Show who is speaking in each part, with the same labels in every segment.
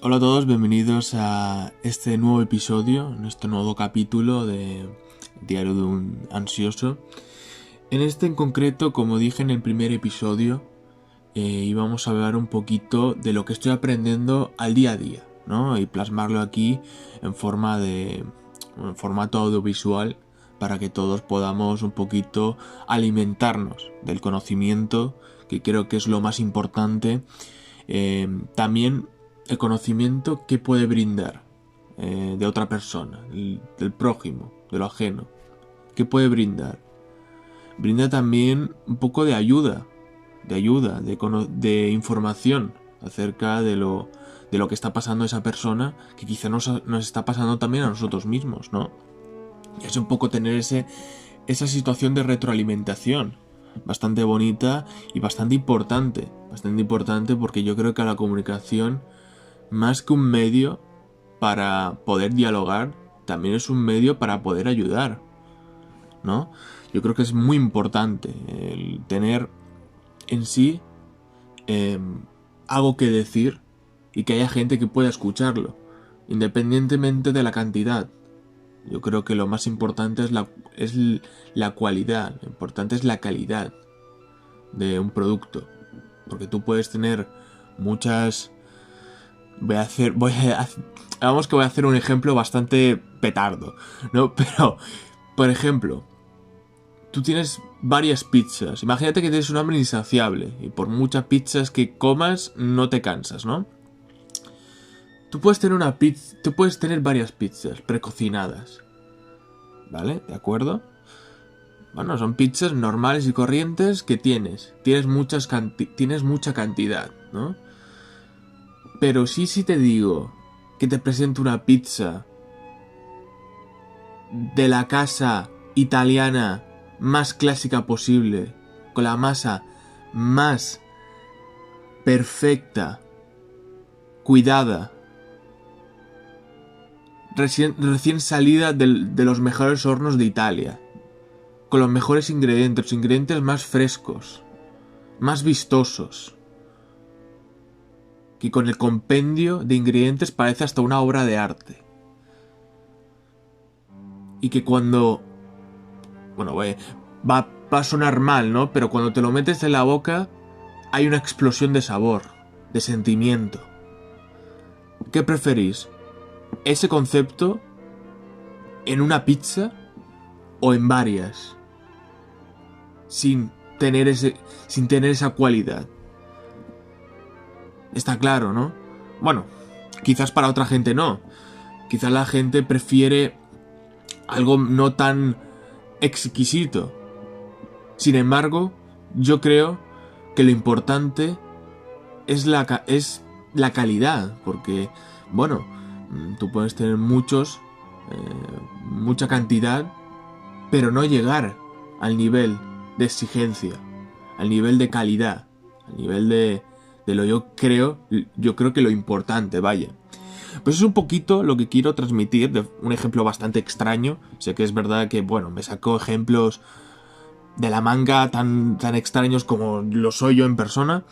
Speaker 1: Hola a todos, bienvenidos a este nuevo episodio, en este nuevo capítulo de Diario de un Ansioso. En este en concreto, como dije en el primer episodio, íbamos a hablar un poquito de lo que estoy aprendiendo al día a día, ¿no? Y plasmarlo aquí en formato audiovisual para que todos podamos un poquito alimentarnos del conocimiento, que creo que es lo más importante. También el conocimiento que puede brindar de otra persona, del prójimo, de lo ajeno. ¿Qué puede brindar? Brinda también un poco de ayuda, de información acerca de lo que está pasando a esa persona, que quizá nos está pasando también a nosotros mismos, ¿no? Y es un poco tener esa situación de retroalimentación bastante bonita y bastante importante porque yo creo que la comunicación, más que un medio para poder dialogar, también es un medio para poder ayudar, ¿no? Yo creo que es muy importante el tener en sí algo que decir y que haya gente que pueda escucharlo, independientemente de la cantidad. Yo creo que lo más importante es la cualidad, lo importante es la calidad de un producto, porque tú puedes tener muchas... Vamos que voy a hacer un ejemplo bastante petardo, ¿no? Pero, por ejemplo, tú tienes varias pizzas. Imagínate que tienes un hambre insaciable y por muchas pizzas que comas no te cansas, ¿no? Tú puedes tener varias pizzas precocinadas, ¿vale? ¿De acuerdo? Bueno, son pizzas normales y corrientes que tienes. Tienes mucha cantidad, ¿no? Pero si te digo que te presento una pizza de la casa italiana más clásica posible, con la masa más perfecta, cuidada, recién salida de los mejores hornos de Italia, con los mejores ingredientes más frescos, más vistosos, que con el compendio de ingredientes parece hasta una obra de arte. Y que cuando... Bueno, va a sonar mal, ¿no? Pero cuando te lo metes en la boca hay una explosión de sabor, de sentimiento. ¿Qué preferís? ¿Ese concepto en una pizza o en varias? Sin tener esa cualidad. Está claro, ¿no? Bueno, quizás para otra gente no. Quizás la gente prefiere algo no tan exquisito. Sin embargo, yo creo que lo importante es la calidad. Porque, bueno, tú puedes tener mucha cantidad, pero no llegar al nivel de exigencia, al nivel de calidad, al nivel de yo creo que lo importante, vaya. Pues es un poquito lo que quiero transmitir, de un ejemplo bastante extraño. Sé que es verdad que, bueno, me saco ejemplos de la manga tan extraños como lo soy yo en persona.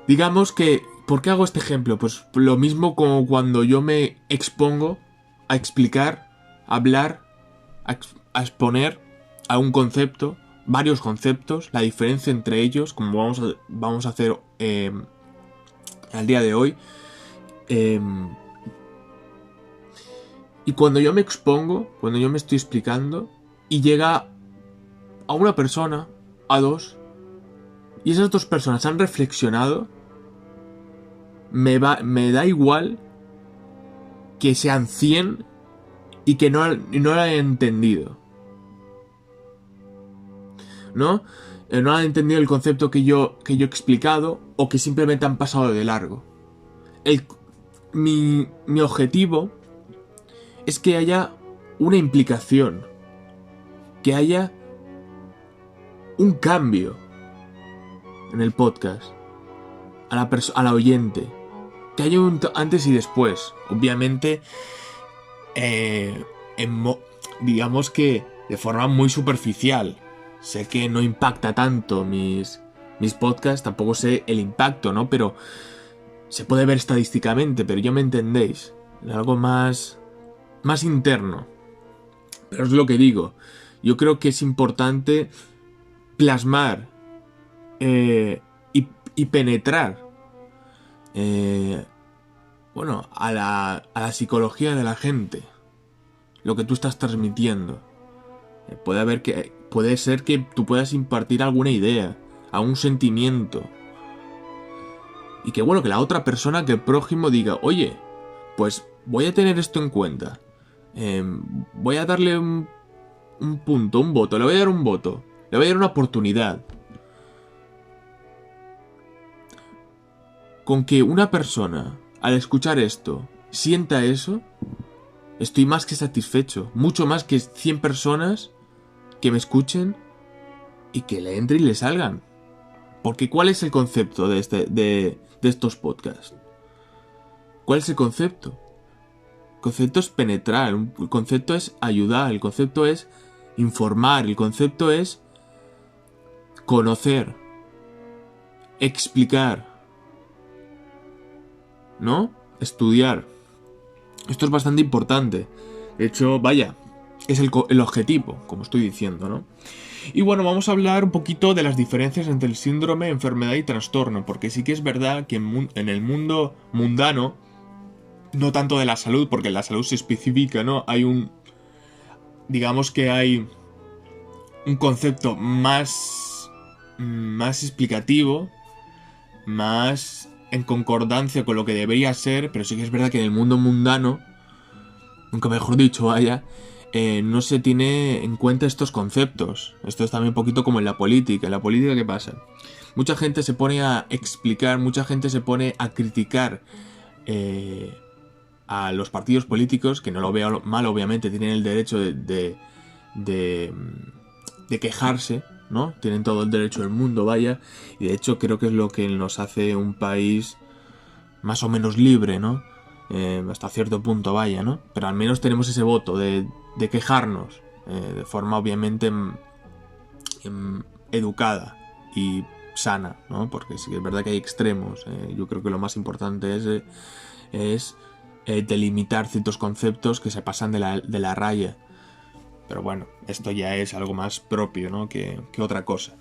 Speaker 1: Digamos que, ¿por qué hago este ejemplo? Pues lo mismo como cuando yo me expongo a explicar, a hablar, a exponer a un concepto, varios conceptos, la diferencia entre ellos, como vamos a hacer al día de hoy. Y cuando yo me expongo, cuando yo me estoy explicando, y llega a una persona, a dos, y esas dos personas han reflexionado, me da igual que sean 100 y que no lo hayan entendido, ¿no? No han entendido el concepto que yo he explicado, o que simplemente han pasado de largo. Mi objetivo es que haya una implicación, que haya un cambio en el podcast, a la oyente, que haya un antes y después. Obviamente, digamos que de forma muy superficial. Sé que no impacta tanto mis mis podcasts, tampoco sé el impacto, ¿no? Pero se puede ver estadísticamente, pero ya me entendéis. Algo más interno. Pero es lo que digo. Yo creo que es importante plasmar y penetrar a la psicología de la gente. Lo que tú estás transmitiendo. Puede ser que tú puedas impartir alguna idea, algún sentimiento. Y que que la otra persona, que el prójimo diga, oye, pues voy a tener esto en cuenta. Voy a darle un punto, un voto, le voy a dar un voto. Le voy a dar una oportunidad. Con que una persona, al escuchar esto, sienta eso, estoy más que satisfecho. Mucho más que 100 personas que me escuchen y que le entren y le salgan. Porque ¿cuál es el concepto de estos podcasts? ¿Cuál es el concepto? El concepto es penetrar, el concepto es ayudar, el concepto es informar, el concepto es conocer, explicar, ¿no? Estudiar. Esto es bastante importante. De hecho, vaya, es el objetivo, como estoy diciendo, ¿no? Y bueno, vamos a hablar un poquito de las diferencias entre el síndrome, enfermedad y trastorno, porque sí que es verdad que en el mundo mundano, no tanto de la salud, porque en la salud se especifica, ¿no? Digamos que hay un concepto más explicativo, más en concordancia con lo que debería ser, pero sí que es verdad que en el mundo mundano, nunca mejor dicho, vaya, no se tiene en cuenta estos conceptos. Esto es también un poquito como en la política. ¿En la política qué pasa? Mucha gente se pone a explicar, mucha gente se pone a criticar a los partidos políticos, que no lo veo mal, obviamente, tienen el derecho de quejarse, ¿no? Tienen todo el derecho del mundo, vaya. Y de hecho creo que es lo que nos hace un país más o menos libre, ¿no? Hasta cierto punto, vaya, ¿no? Pero al menos tenemos ese voto de quejarnos de forma obviamente educada y sana, ¿no? Porque sí que es verdad que hay extremos. Yo creo que lo más importante es delimitar ciertos conceptos que se pasan de la raya. Pero bueno, esto ya es algo más propio, ¿no? que otra cosa.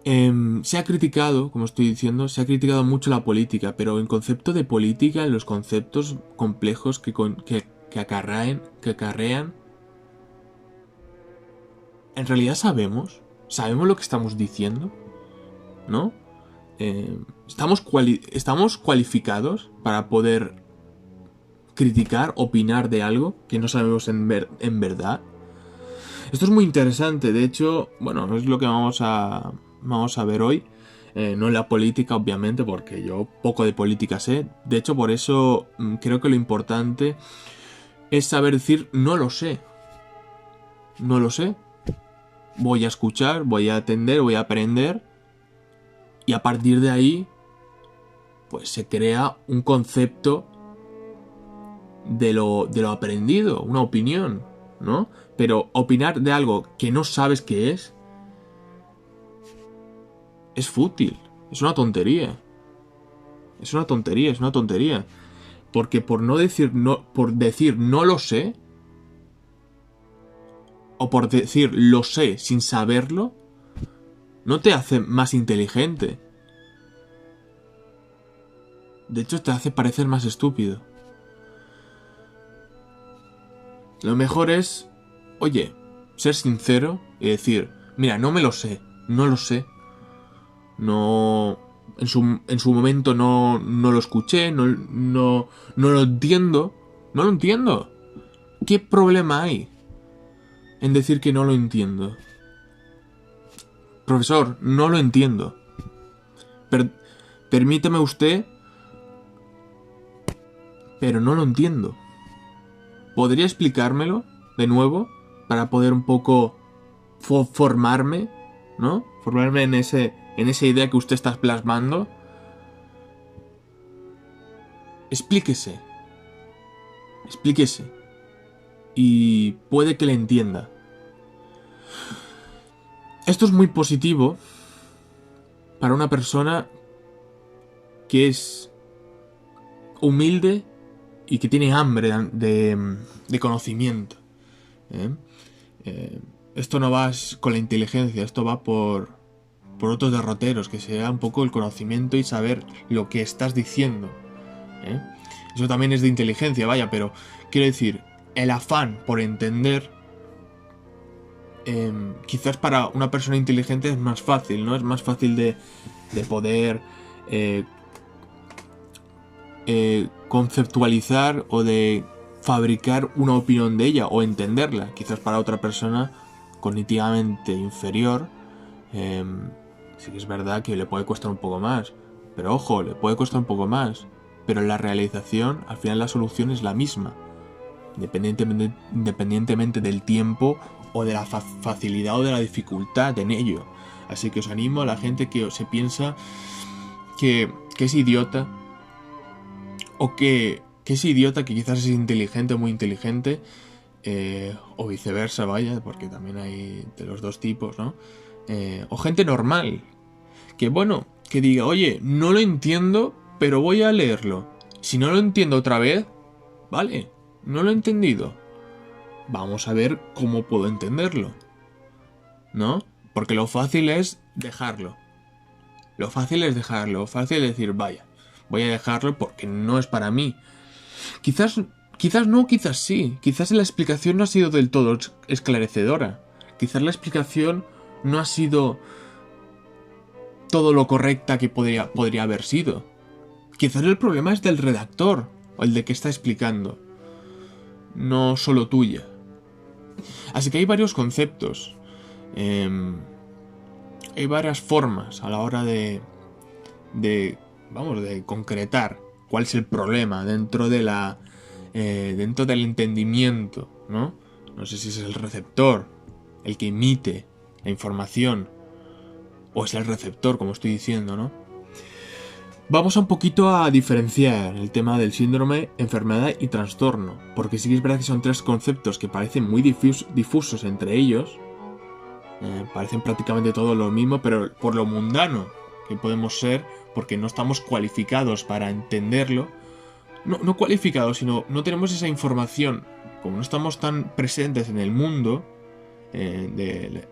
Speaker 1: Se ha criticado, como estoy diciendo, se ha criticado mucho la política, pero en concepto de política, en los conceptos complejos que acarrean, en realidad sabemos lo que estamos diciendo, ¿no? Estamos cualificados para poder criticar, opinar de algo que no sabemos en verdad. Esto es muy interesante, de hecho, bueno, es lo que vamos a ver hoy. No en la política, obviamente, porque yo poco de política sé. De hecho, por eso creo que lo importante es saber decir no lo sé. No lo sé. Voy a escuchar, voy a atender, voy a aprender. Y a partir de ahí, pues se crea un concepto de lo aprendido, una opinión, ¿no? Pero opinar de algo que no sabes qué es fútil, es una tontería. Es una tontería. Porque por decir no lo sé, o por decir lo sé sin saberlo, no te hace más inteligente. De hecho, te hace parecer más estúpido. Lo mejor es, oye, ser sincero y decir, mira, no me lo sé, no lo sé. No, en su momento no lo escuché, no lo entiendo. No lo entiendo. ¿Qué problema hay en decir que no lo entiendo? Profesor, no lo entiendo. Permíteme usted, pero no lo entiendo. ¿Podría explicármelo de nuevo para poder un poco formarme, ¿no? Formarme en esa idea que usted está plasmando. Explíquese. Y puede que le entienda. Esto es muy positivo para una persona que es humilde y que tiene hambre de conocimiento. Esto no va con la inteligencia, esto va por otros derroteros, que sea un poco el conocimiento y saber lo que estás diciendo. Eso también es de inteligencia, vaya, pero quiero decir, el afán por entender, quizás para una persona inteligente es más fácil, ¿no? Es más fácil de poder conceptualizar o de fabricar una opinión de ella o entenderla. Quizás para otra persona cognitivamente inferior, sí que es verdad que le puede costar un poco más, pero ojo, le puede costar un poco más, pero la realización, al final la solución es la misma, independientemente del tiempo o de la facilidad o de la dificultad en ello. Así que os animo a la gente que se piensa que es idiota, o que es idiota, que quizás es inteligente, muy inteligente, o viceversa, vaya, porque también hay de los dos tipos, ¿no? O gente normal, que bueno, que diga, oye, no lo entiendo, pero voy a leerlo. Si no lo entiendo otra vez, vale, no lo he entendido. Vamos a ver cómo puedo entenderlo, ¿no? Porque lo fácil es dejarlo. Lo fácil es decir, vaya, voy a dejarlo porque no es para mí. Quizás no, quizás sí. Quizás la explicación no ha sido del todo esclarecedora. Quizás la explicación no ha sido todo lo correcta que podría haber sido. Quizás el problema es del redactor, o el de que está explicando, no solo tuya. Así que hay varios conceptos. Hay varias formas a la hora de concretar cuál es el problema dentro del entendimiento, ¿no? No sé si es el receptor el que emite la información o es el receptor, como estoy diciendo, ¿no? Vamos un poquito a diferenciar el tema del síndrome, enfermedad y trastorno, porque sí que es verdad que son tres conceptos que parecen muy difusos entre ellos. Parecen prácticamente todo lo mismo, pero por lo mundano que podemos ser, porque no estamos cualificados para entenderlo. No cualificados, sino no tenemos esa información. Como no estamos tan presentes en el mundo de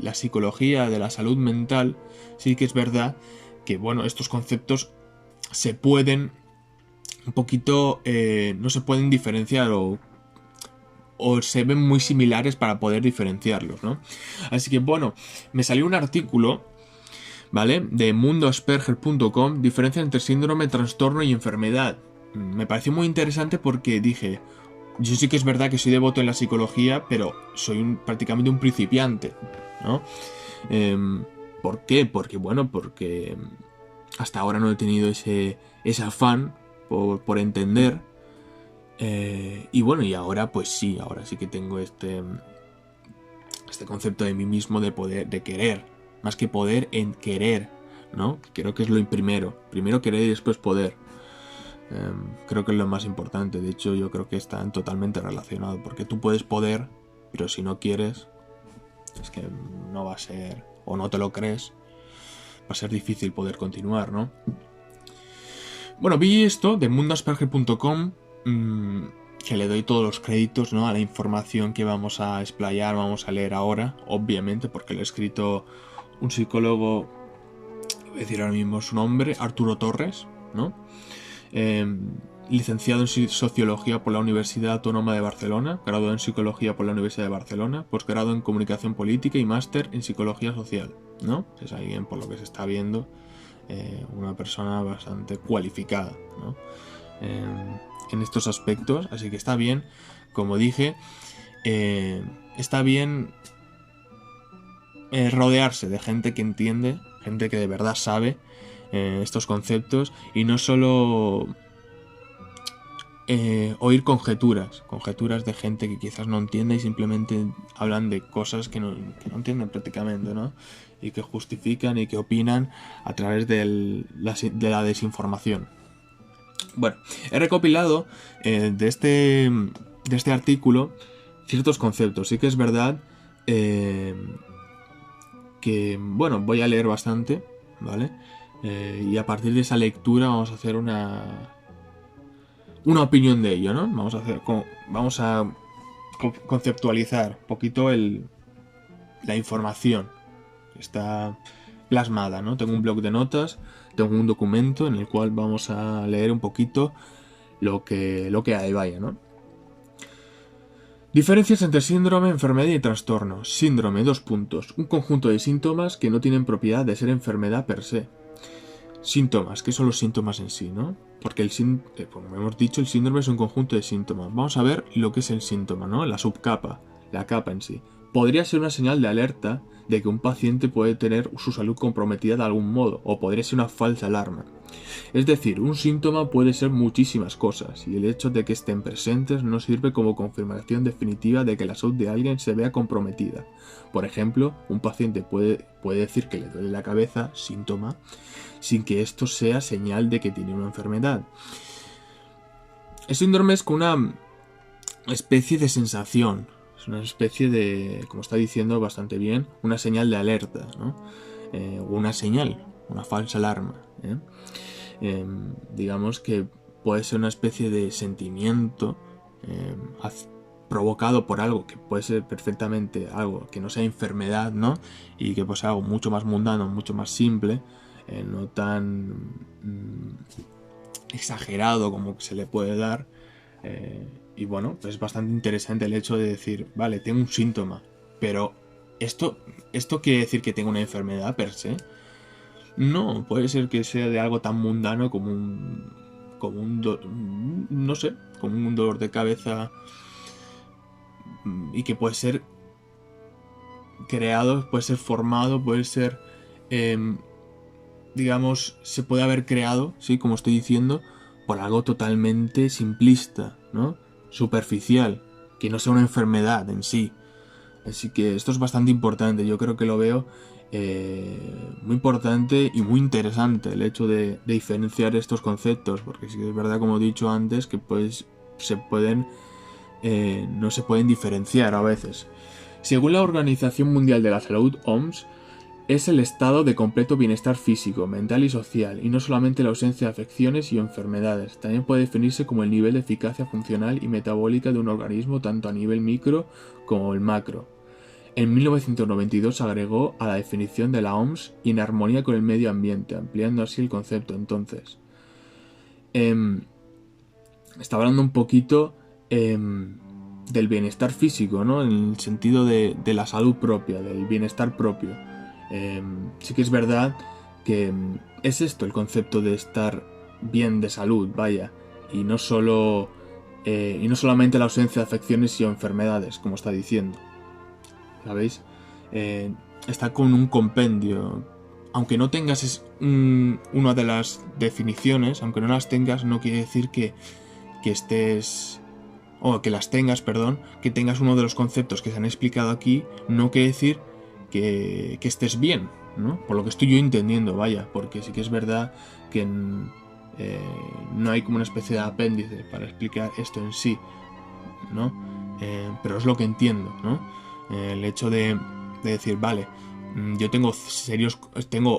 Speaker 1: la psicología, de la salud mental, sí que es verdad que, bueno, estos conceptos se pueden un poquito, no se pueden diferenciar o se ven muy similares para poder diferenciarlos, ¿no? Así que, bueno, me salió un artículo, ¿vale?, de mundoasperger.com, diferencia entre síndrome, trastorno y enfermedad. Me pareció muy interesante porque dije, yo sí que es verdad que soy devoto en la psicología, pero soy prácticamente un principiante, ¿no? ¿Por qué? Porque hasta ahora no he tenido ese afán por entender. Y bueno, y ahora pues sí, ahora sí que tengo este concepto de mí mismo de poder, de querer, más que poder, en querer, ¿no? Creo que es lo primero querer y después poder. Creo que es lo más importante. De hecho, yo creo que están totalmente relacionados, porque tú puedes poder, pero si no quieres, es que no va a ser, o no te lo crees, va a ser difícil poder continuar, ¿no? Bueno, vi esto de mundoasperger.com, que le doy todos los créditos, ¿no?, a la información que vamos a explayar, vamos a leer ahora, obviamente, porque lo ha escrito un psicólogo, voy a decir ahora mismo su nombre, Arturo Torres, ¿no? Licenciado en Sociología por la Universidad Autónoma de Barcelona, graduado en Psicología por la Universidad de Barcelona, posgrado en Comunicación Política y máster en Psicología Social, ¿no? Es alguien, por lo que se está viendo, una persona bastante cualificada, ¿no?, en estos aspectos. Así que está bien, como dije, está bien rodearse de gente que entiende, gente que de verdad sabe estos conceptos, y no solo oír conjeturas de gente que quizás no entiende y simplemente hablan de cosas que no entienden prácticamente, ¿no? Y que justifican y que opinan a través de la desinformación. Bueno, he recopilado de este artículo ciertos conceptos. Sí que es verdad que, bueno, voy a leer bastante, ¿vale? Y a partir de esa lectura vamos a hacer una opinión de ello, ¿no? Vamos a conceptualizar un poquito la información que está plasmada, ¿no? Tengo un blog de notas, tengo un documento en el cual vamos a leer un poquito lo que hay, vaya, ¿no? Diferencias entre síndrome, enfermedad y trastorno. Síndrome, 2 puntos. Un conjunto de síntomas que no tienen propiedad de ser enfermedad per se. Síntomas, ¿qué son los síntomas en sí, no? Porque como hemos dicho, el síndrome es un conjunto de síntomas. Vamos a ver lo que es el síntoma, ¿no? La subcapa, la capa en sí. Podría ser una señal de alerta de que un paciente puede tener su salud comprometida de algún modo, o podría ser una falsa alarma. Es decir, un síntoma puede ser muchísimas cosas, y el hecho de que estén presentes no sirve como confirmación definitiva de que la salud de alguien se vea comprometida. Por ejemplo, un paciente puede decir que le duele la cabeza, síntoma, sin que esto sea señal de que tiene una enfermedad. El síndrome es como una especie de sensación, es una especie de, como está diciendo bastante bien, una señal de alerta, ¿no? O una señal, una falsa alarma, ¿eh? Digamos que puede ser una especie de sentimiento provocado por algo que puede ser perfectamente algo que no sea enfermedad, ¿no? Y que pues sea algo mucho más mundano, mucho más simple, no tan exagerado como se le puede dar. Y bueno, pues es bastante interesante el hecho de decir, vale, tengo un síntoma, pero ¿esto quiere decir que tengo una enfermedad per se? No, puede ser que sea de algo tan mundano como no sé, como un dolor de cabeza, y que puede ser creado, puede ser formado, puede ser, digamos, se puede haber creado, sí, como estoy diciendo, por algo totalmente simplista, ¿no? Superficial, que no sea una enfermedad en sí. Así que esto es bastante importante, yo creo que lo veo muy importante y muy interesante el hecho de diferenciar estos conceptos, porque sí que es verdad, como he dicho antes, que pues no se pueden diferenciar a veces. Según la Organización Mundial de la Salud, OMS, es el estado de completo bienestar físico, mental y social, y no solamente la ausencia de afecciones y enfermedades. También puede definirse como el nivel de eficacia funcional y metabólica de un organismo tanto a nivel micro como el macro. En 1992 se agregó a la definición de la OMS y en armonía con el medio ambiente, ampliando así el concepto. Entonces, está hablando un poquito del bienestar físico, ¿no? En el sentido de la salud propia, del bienestar propio. Sí que es verdad que es esto el concepto de estar bien de salud, vaya, y no solamente la ausencia de afecciones y enfermedades, como está diciendo. ¿Sabéis? Está con un compendio. Aunque no tengas una de las definiciones, aunque no las tengas, no quiere decir que estés... O que las tengas, perdón, que tengas uno de los conceptos que se han explicado aquí, no quiere decir que estés bien, ¿no? Por lo que estoy yo entendiendo, vaya, porque sí que es verdad que no hay como una especie de apéndice para explicar esto en sí, ¿no? Pero es lo que entiendo, ¿no? El hecho de decir, vale, yo tengo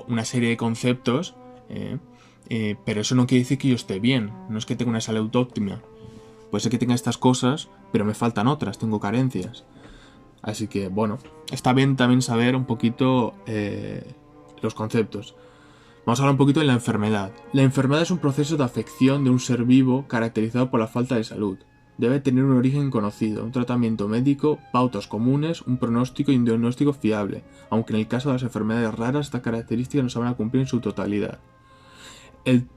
Speaker 1: una serie de conceptos, pero eso no quiere decir que yo esté bien, no es que tenga una salud óptima. Puede ser que tenga estas cosas, pero me faltan otras, tengo carencias. Así que, bueno, está bien también saber un poquito los conceptos. Vamos a hablar un poquito de la enfermedad. La enfermedad es un proceso de afección de un ser vivo caracterizado por la falta de salud. Debe tener un origen conocido, un tratamiento médico, pautas comunes, un pronóstico y un diagnóstico fiable, aunque en el caso de las enfermedades raras estas características no se van a cumplir en su totalidad. El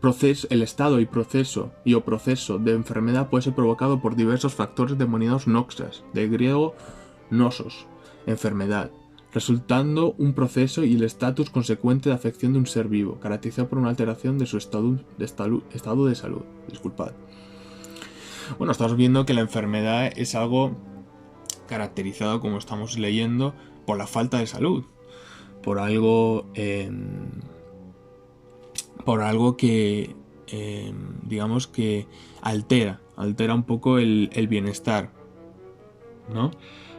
Speaker 1: estado y proceso de enfermedad puede ser provocado por diversos factores denominados noxas, del griego nosos, enfermedad, resultando un proceso y el estatus consecuente de afección de un ser vivo, caracterizado por una alteración de su estado de salud. Disculpad. Bueno, estamos viendo que la enfermedad es algo caracterizado, como estamos leyendo, por la falta de salud, por algo que digamos que altera un poco el bienestar, ¿no?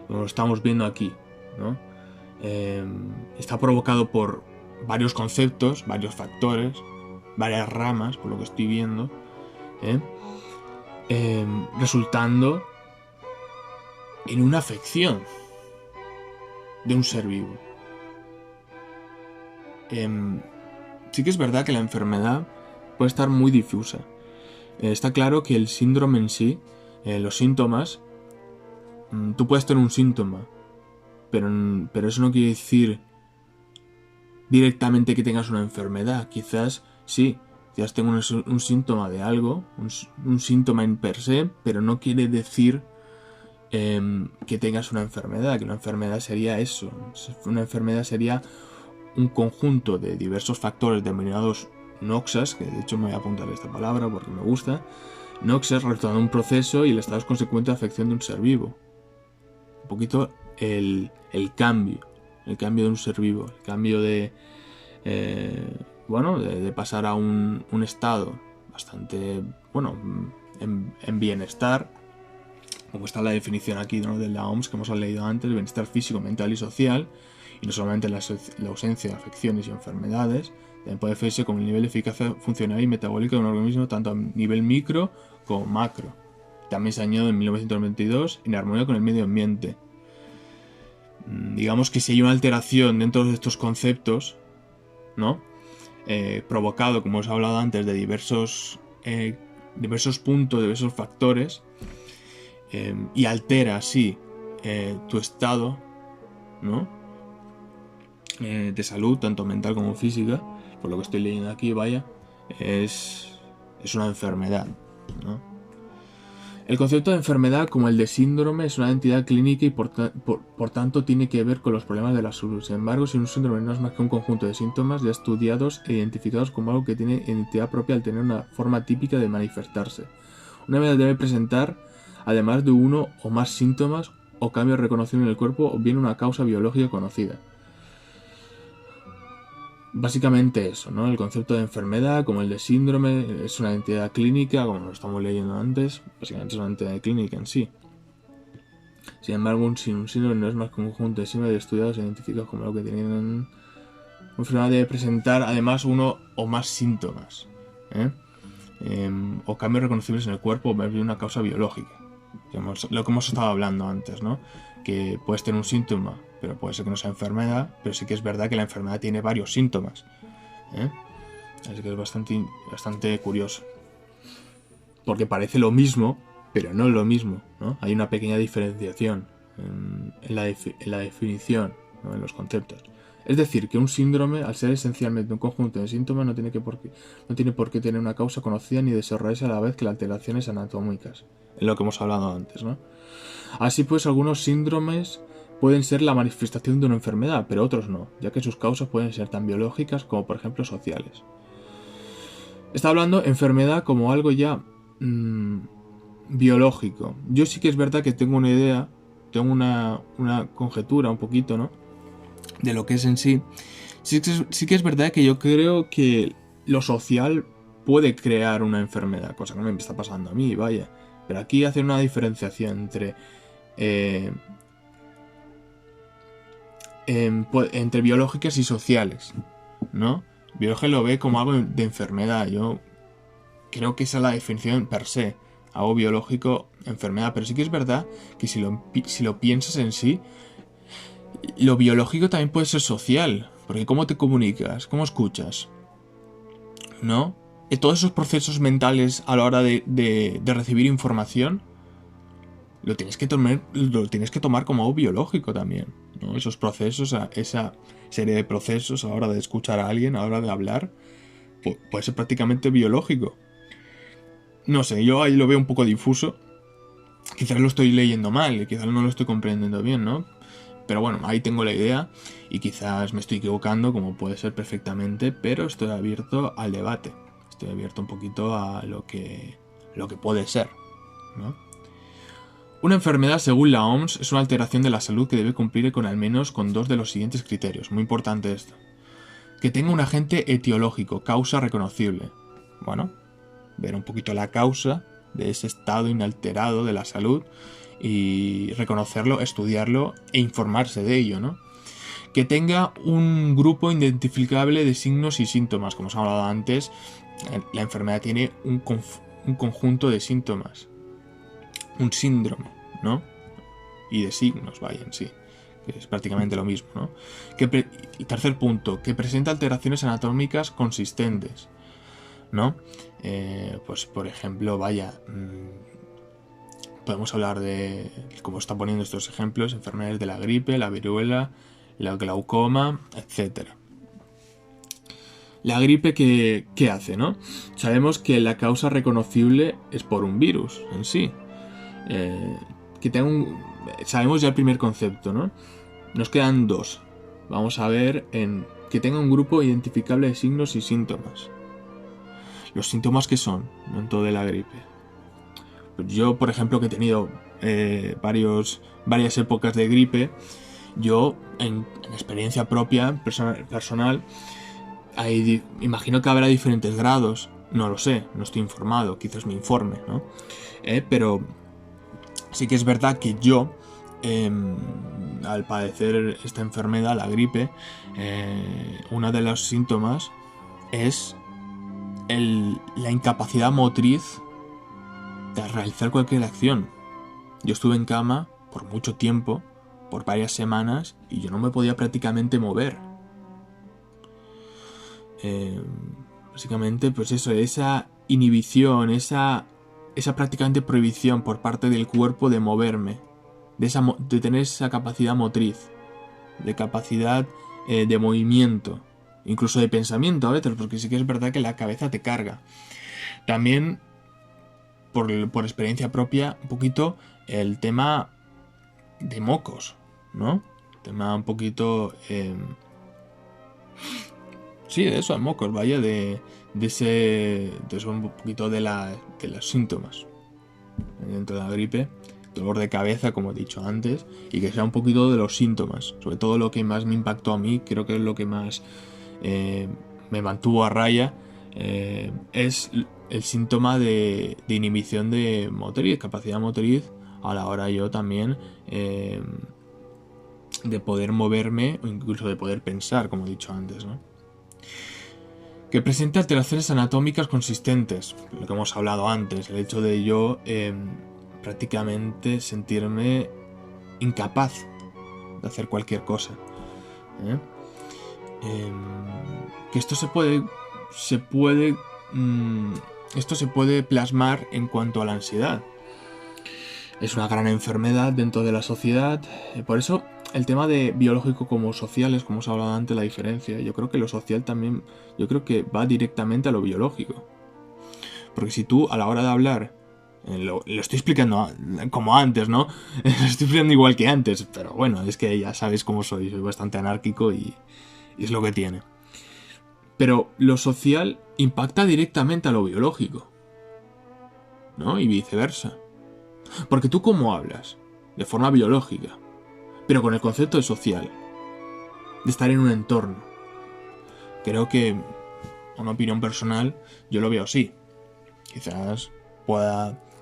Speaker 1: Como lo estamos viendo aquí, ¿no? Está provocado por varios conceptos, varios factores, varias ramas, por lo que estoy viendo, resultando en una afección de un ser vivo. Sí que es verdad que la enfermedad puede estar muy difusa. Está claro que el síndrome en sí, los síntomas, tú puedes tener un síntoma, pero eso no quiere decir directamente que tengas una enfermedad. Quizás sí, quizás tengo un síntoma de algo, un síntoma en per se, pero no quiere decir que tengas una enfermedad, que una enfermedad sería eso. Una enfermedad sería un conjunto de diversos factores denominados noxas, que de hecho me voy a apuntar esta palabra porque me gusta. Noxas resultando de un proceso y el estado es consecuente de afección de un ser vivo. Un poquito el cambio de un ser vivo, el cambio de pasar a un estado bastante, en bienestar, como está la definición aquí, ¿no?, de la OMS que hemos leído antes, bienestar físico, mental y social, y no solamente la ausencia de afecciones y enfermedades. También puede verse como el nivel de eficacia funcional y metabólica de un organismo tanto a nivel micro como macro. También se añadió en 1922 en armonía con el medio ambiente. Digamos que si hay una alteración dentro de estos conceptos, ¿no?, provocado, como os he hablado antes, de diversos puntos, diversos factores, y altera así tu estado, ¿no?, de salud, tanto mental como física, por lo que estoy leyendo aquí, es una enfermedad, ¿no? El concepto de enfermedad, como el de síndrome, es una entidad clínica y por tanto tiene que ver con los problemas de la salud. Sin embargo, si un síndrome no es más que un conjunto de síntomas ya estudiados e identificados como algo que tiene identidad propia al tener una forma típica de manifestarse. Una enfermedad debe presentar, además de uno o más síntomas o cambios reconocidos en el cuerpo, o bien una causa biológica conocida. Básicamente eso, ¿no? El concepto de enfermedad, como el de síndrome, es una entidad clínica, como lo estamos leyendo antes. Básicamente es una entidad clínica en sí. Sin embargo, un síndrome no es más que un conjunto de síntomas estudiados e identificados como lo que tienen. Una enfermedad debe presentar además uno o más síntomas, o cambios reconocibles en el cuerpo, o bien una causa biológica. Lo que hemos estado hablando antes, ¿no? Que puedes tener un síntoma, pero puede ser que no sea enfermedad, pero sí que es verdad que la enfermedad tiene varios síntomas, así que es bastante curioso, porque parece lo mismo, pero no es lo mismo, ¿no? Hay una pequeña diferenciación en la definición, ¿no?, en los conceptos. Es decir, que un síndrome, al ser esencialmente un conjunto de síntomas, no tiene por qué tener una causa conocida ni desarrollarse a la vez que las alteraciones anatómicas, es lo que hemos hablado antes, ¿no? Así pues, algunos síndromes pueden ser la manifestación de una enfermedad, pero otros no, ya que sus causas pueden ser tan biológicas como, por ejemplo, sociales. Está hablando enfermedad como algo ya biológico. Yo sí que es verdad que tengo una idea, tengo una conjetura un poquito, ¿no?, de lo que es en sí. Sí que es verdad que yo creo que lo social puede crear una enfermedad, cosa que no me está pasando a mí, vaya. Pero aquí hace una diferenciación entre biológicas y sociales, ¿no? Biología lo ve como algo de enfermedad. Yo creo que esa es la definición per se. Algo biológico, enfermedad. Pero sí que es verdad que si lo piensas en sí, lo biológico también puede ser social. Porque ¿cómo te comunicas? ¿Cómo escuchas? ¿No? Todos esos procesos mentales a la hora de recibir información lo tienes que tomar como algo biológico también, ¿no? Esos procesos, esa serie de procesos a la hora de escuchar a alguien, a la hora de hablar, puede ser prácticamente biológico. No sé, yo ahí lo veo un poco difuso. Quizás lo estoy leyendo mal, quizás no lo estoy comprendiendo bien, ¿no? Pero bueno, ahí tengo la idea y quizás me estoy equivocando, como puede ser perfectamente, pero estoy abierto al debate. Estoy abierto un poquito a lo que puede ser, ¿no? Una enfermedad, según la OMS, es una alteración de la salud que debe cumplir con al menos con dos de los siguientes criterios. Muy importante esto. Que tenga un agente etiológico, causa reconocible. Bueno, ver un poquito la causa de ese estado inalterado de la salud y reconocerlo, estudiarlo e informarse de ello, ¿no? que tenga un grupo identificable de signos y síntomas. Como os he hablado antes, la enfermedad tiene un conjunto de síntomas, un síndrome, ¿no? Y de signos, vaya, en sí, que es prácticamente lo mismo, ¿no? Y tercer punto, que presenta alteraciones anatómicas consistentes, ¿no? Pues por ejemplo, vaya, podemos hablar de, como está poniendo estos ejemplos, enfermedades de la gripe, la viruela, la glaucoma, etc. La gripe, ¿qué hace, no? Sabemos que la causa reconocible es por un virus en sí. Sabemos ya el primer concepto, ¿no? Nos quedan dos. Vamos a ver que tenga un grupo identificable de signos y síntomas. Los síntomas que son, ¿no? En toda la gripe. Pues yo, por ejemplo, que he tenido varias épocas de gripe, yo, en experiencia propia, personal, imagino que habrá diferentes grados. No lo sé, no estoy informado, quizás me informe, ¿no? Pero sí que es verdad que yo, al padecer esta enfermedad, la gripe, uno de los síntomas es la incapacidad motriz de realizar cualquier acción. Yo estuve en cama por mucho tiempo, por varias semanas, y yo no me podía prácticamente mover. Básicamente, pues eso, esa inhibición, esa prácticamente prohibición por parte del cuerpo de moverme, de tener esa capacidad motriz, de capacidad de movimiento, incluso de pensamiento a veces, porque sí que es verdad que la cabeza te carga. También, por experiencia propia, un poquito el tema de mocos, ¿no? El tema un poquito... sí, de eso, de mocos, vaya, de eso un poquito de los síntomas dentro de la gripe. Dolor de cabeza, como he dicho antes, y que sea un poquito de los síntomas. Sobre todo lo que más me impactó a mí, creo que es lo que más me mantuvo a raya, es el síntoma de inhibición de motriz, capacidad motriz, a la hora yo también de poder moverme o incluso de poder pensar, como he dicho antes, ¿no? Que presenta alteraciones anatómicas consistentes, lo que hemos hablado antes, el hecho de yo prácticamente sentirme incapaz de hacer cualquier cosa. Que esto se puede plasmar en cuanto a la ansiedad. Es una gran enfermedad dentro de la sociedad, por eso el tema de biológico como social es, como os he hablado antes, la diferencia. Yo creo que lo social también, yo creo que va directamente a lo biológico. Porque si tú a la hora de hablar, lo estoy explicando como antes, ¿no? Lo estoy explicando igual que antes, pero bueno, es que ya sabéis cómo soy bastante anárquico y es lo que tiene. Pero lo social impacta directamente a lo biológico, ¿no? Y viceversa. Porque tú cómo hablas, de forma biológica, pero con el concepto de social, de estar en un entorno. Creo que, una opinión personal, yo lo veo así. Quizás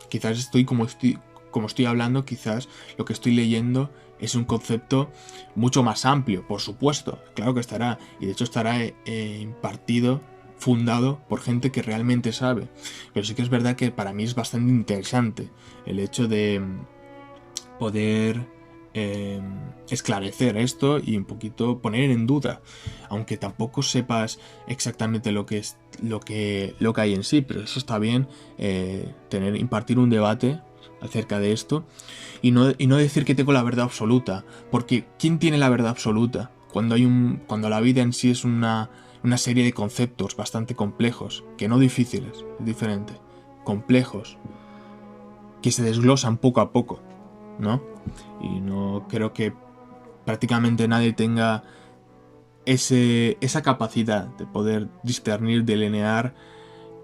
Speaker 1: estoy como estoy hablando, quizás lo que estoy leyendo es un concepto mucho más amplio, por supuesto, claro que estará, y de hecho estará impartido, fundado por gente que realmente sabe. Pero sí que es verdad que para mí es bastante interesante el hecho de poder esclarecer esto y un poquito poner en duda, aunque tampoco sepas exactamente lo que hay en sí, pero eso está bien, impartir un debate acerca de esto y no decir que tengo la verdad absoluta, porque ¿quién tiene la verdad absoluta? Cuando la vida en sí es una serie de conceptos bastante complejos, que no difíciles, es diferente, complejos, que se desglosan poco a poco, ¿no? Y no creo que prácticamente nadie tenga esa capacidad de poder discernir, delinear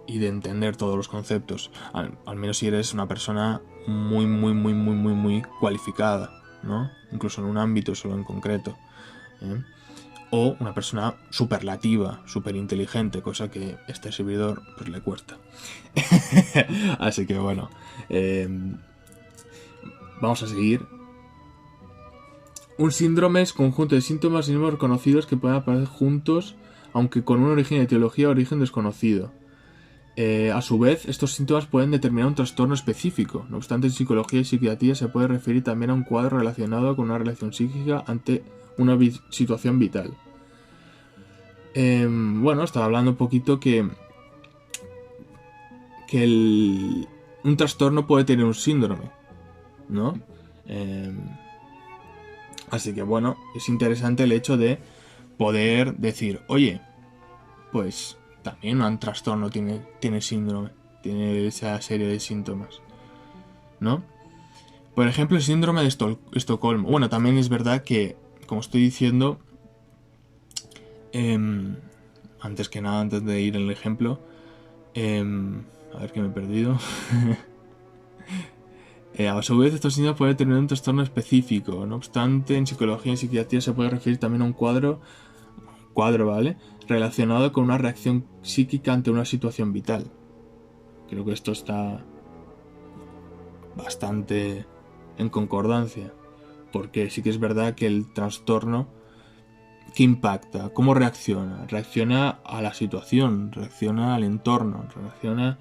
Speaker 1: y de entender todos los conceptos, al menos si eres una persona muy, muy, muy, muy, muy, muy cualificada, ¿no? Incluso en un ámbito solo en concreto, ¿eh? O una persona superlativa, súper inteligente, cosa que este servidor pues le cuesta. Así que bueno, vamos a seguir. Un síndrome es conjunto de síntomas y números conocidos que pueden aparecer juntos, aunque con un origen de etiología o origen desconocido. A su vez, estos síntomas pueden determinar un trastorno específico. No obstante, en psicología y psiquiatría se puede referir también a un cuadro relacionado con una relación psíquica ante una situación vital. Bueno, estaba hablando un poquito que un trastorno puede tener un síndrome, ¿no? Así que bueno, es interesante el hecho de poder decir, oye, pues también un trastorno tiene síndrome, tiene esa serie de síntomas, ¿no? Por ejemplo, el síndrome de Estocolmo. Bueno, también es verdad que, como estoy diciendo, antes que nada, antes de ir en el ejemplo, a ver que me he perdido. A su vez, estos síntomas pueden tener un trastorno específico. No obstante, en psicología y psiquiatría se puede referir también a un cuadro, ¿vale?, relacionado con una reacción psíquica ante una situación vital. Creo que esto está bastante en concordancia, porque sí que es verdad que el trastorno, ¿qué impacta? ¿Cómo reacciona? Reacciona a la situación, reacciona al entorno, reacciona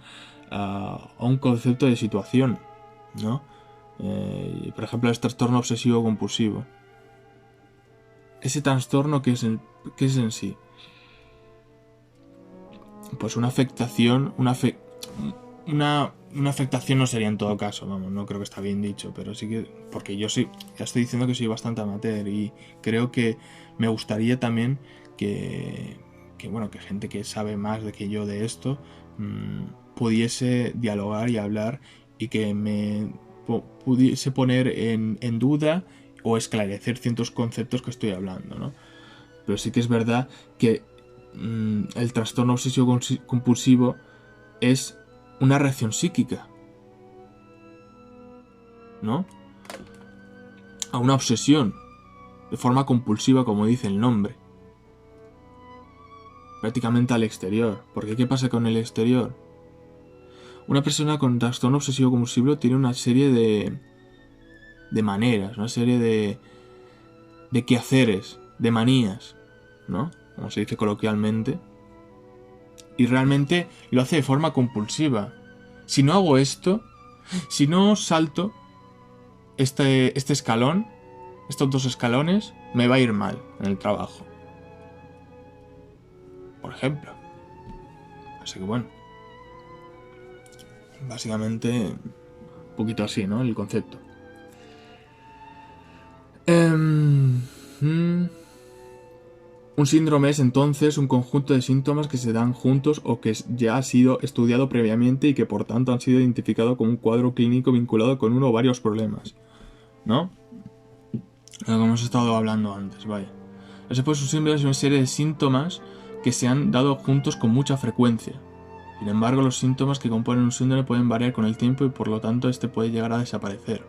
Speaker 1: a un concepto de situación, ¿no? Por ejemplo, el trastorno obsesivo compulsivo. Ese trastorno, ¿qué es en sí? Pues una afectación, una afectación no sería en todo caso, vamos, no creo que está bien dicho, pero sí que, porque yo sí, ya estoy diciendo que soy bastante amateur y creo que me gustaría también que bueno, que gente que sabe más de que yo de esto pudiese dialogar y hablar y que me pudiese poner en duda o esclarecer ciertos conceptos que estoy hablando, ¿no? Pero sí que es verdad que el trastorno obsesivo compulsivo es una reacción psíquica, ¿no? A una obsesión, de forma compulsiva, como dice el nombre. Prácticamente al exterior. Porque ¿qué pasa con el exterior? Una persona con trastorno obsesivo compulsivo tiene una serie de maneras, una serie de quehaceres, de manías, ¿no? Como se dice coloquialmente. Y realmente lo hace de forma compulsiva. Si no hago esto, si no salto este escalón, estos 2 escalones, me va a ir mal en el trabajo. Por ejemplo. Así que bueno. Básicamente, un poquito así, ¿no? El concepto. Un síndrome es entonces un conjunto de síntomas que se dan juntos o que ya ha sido estudiado previamente y que por tanto han sido identificados como un cuadro clínico vinculado con uno o varios problemas, ¿no? Lo que hemos estado hablando antes, vaya. Ese pues un síndrome es una serie de síntomas que se han dado juntos con mucha frecuencia. Sin embargo, los síntomas que componen un síndrome pueden variar con el tiempo y por lo tanto este puede llegar a desaparecer.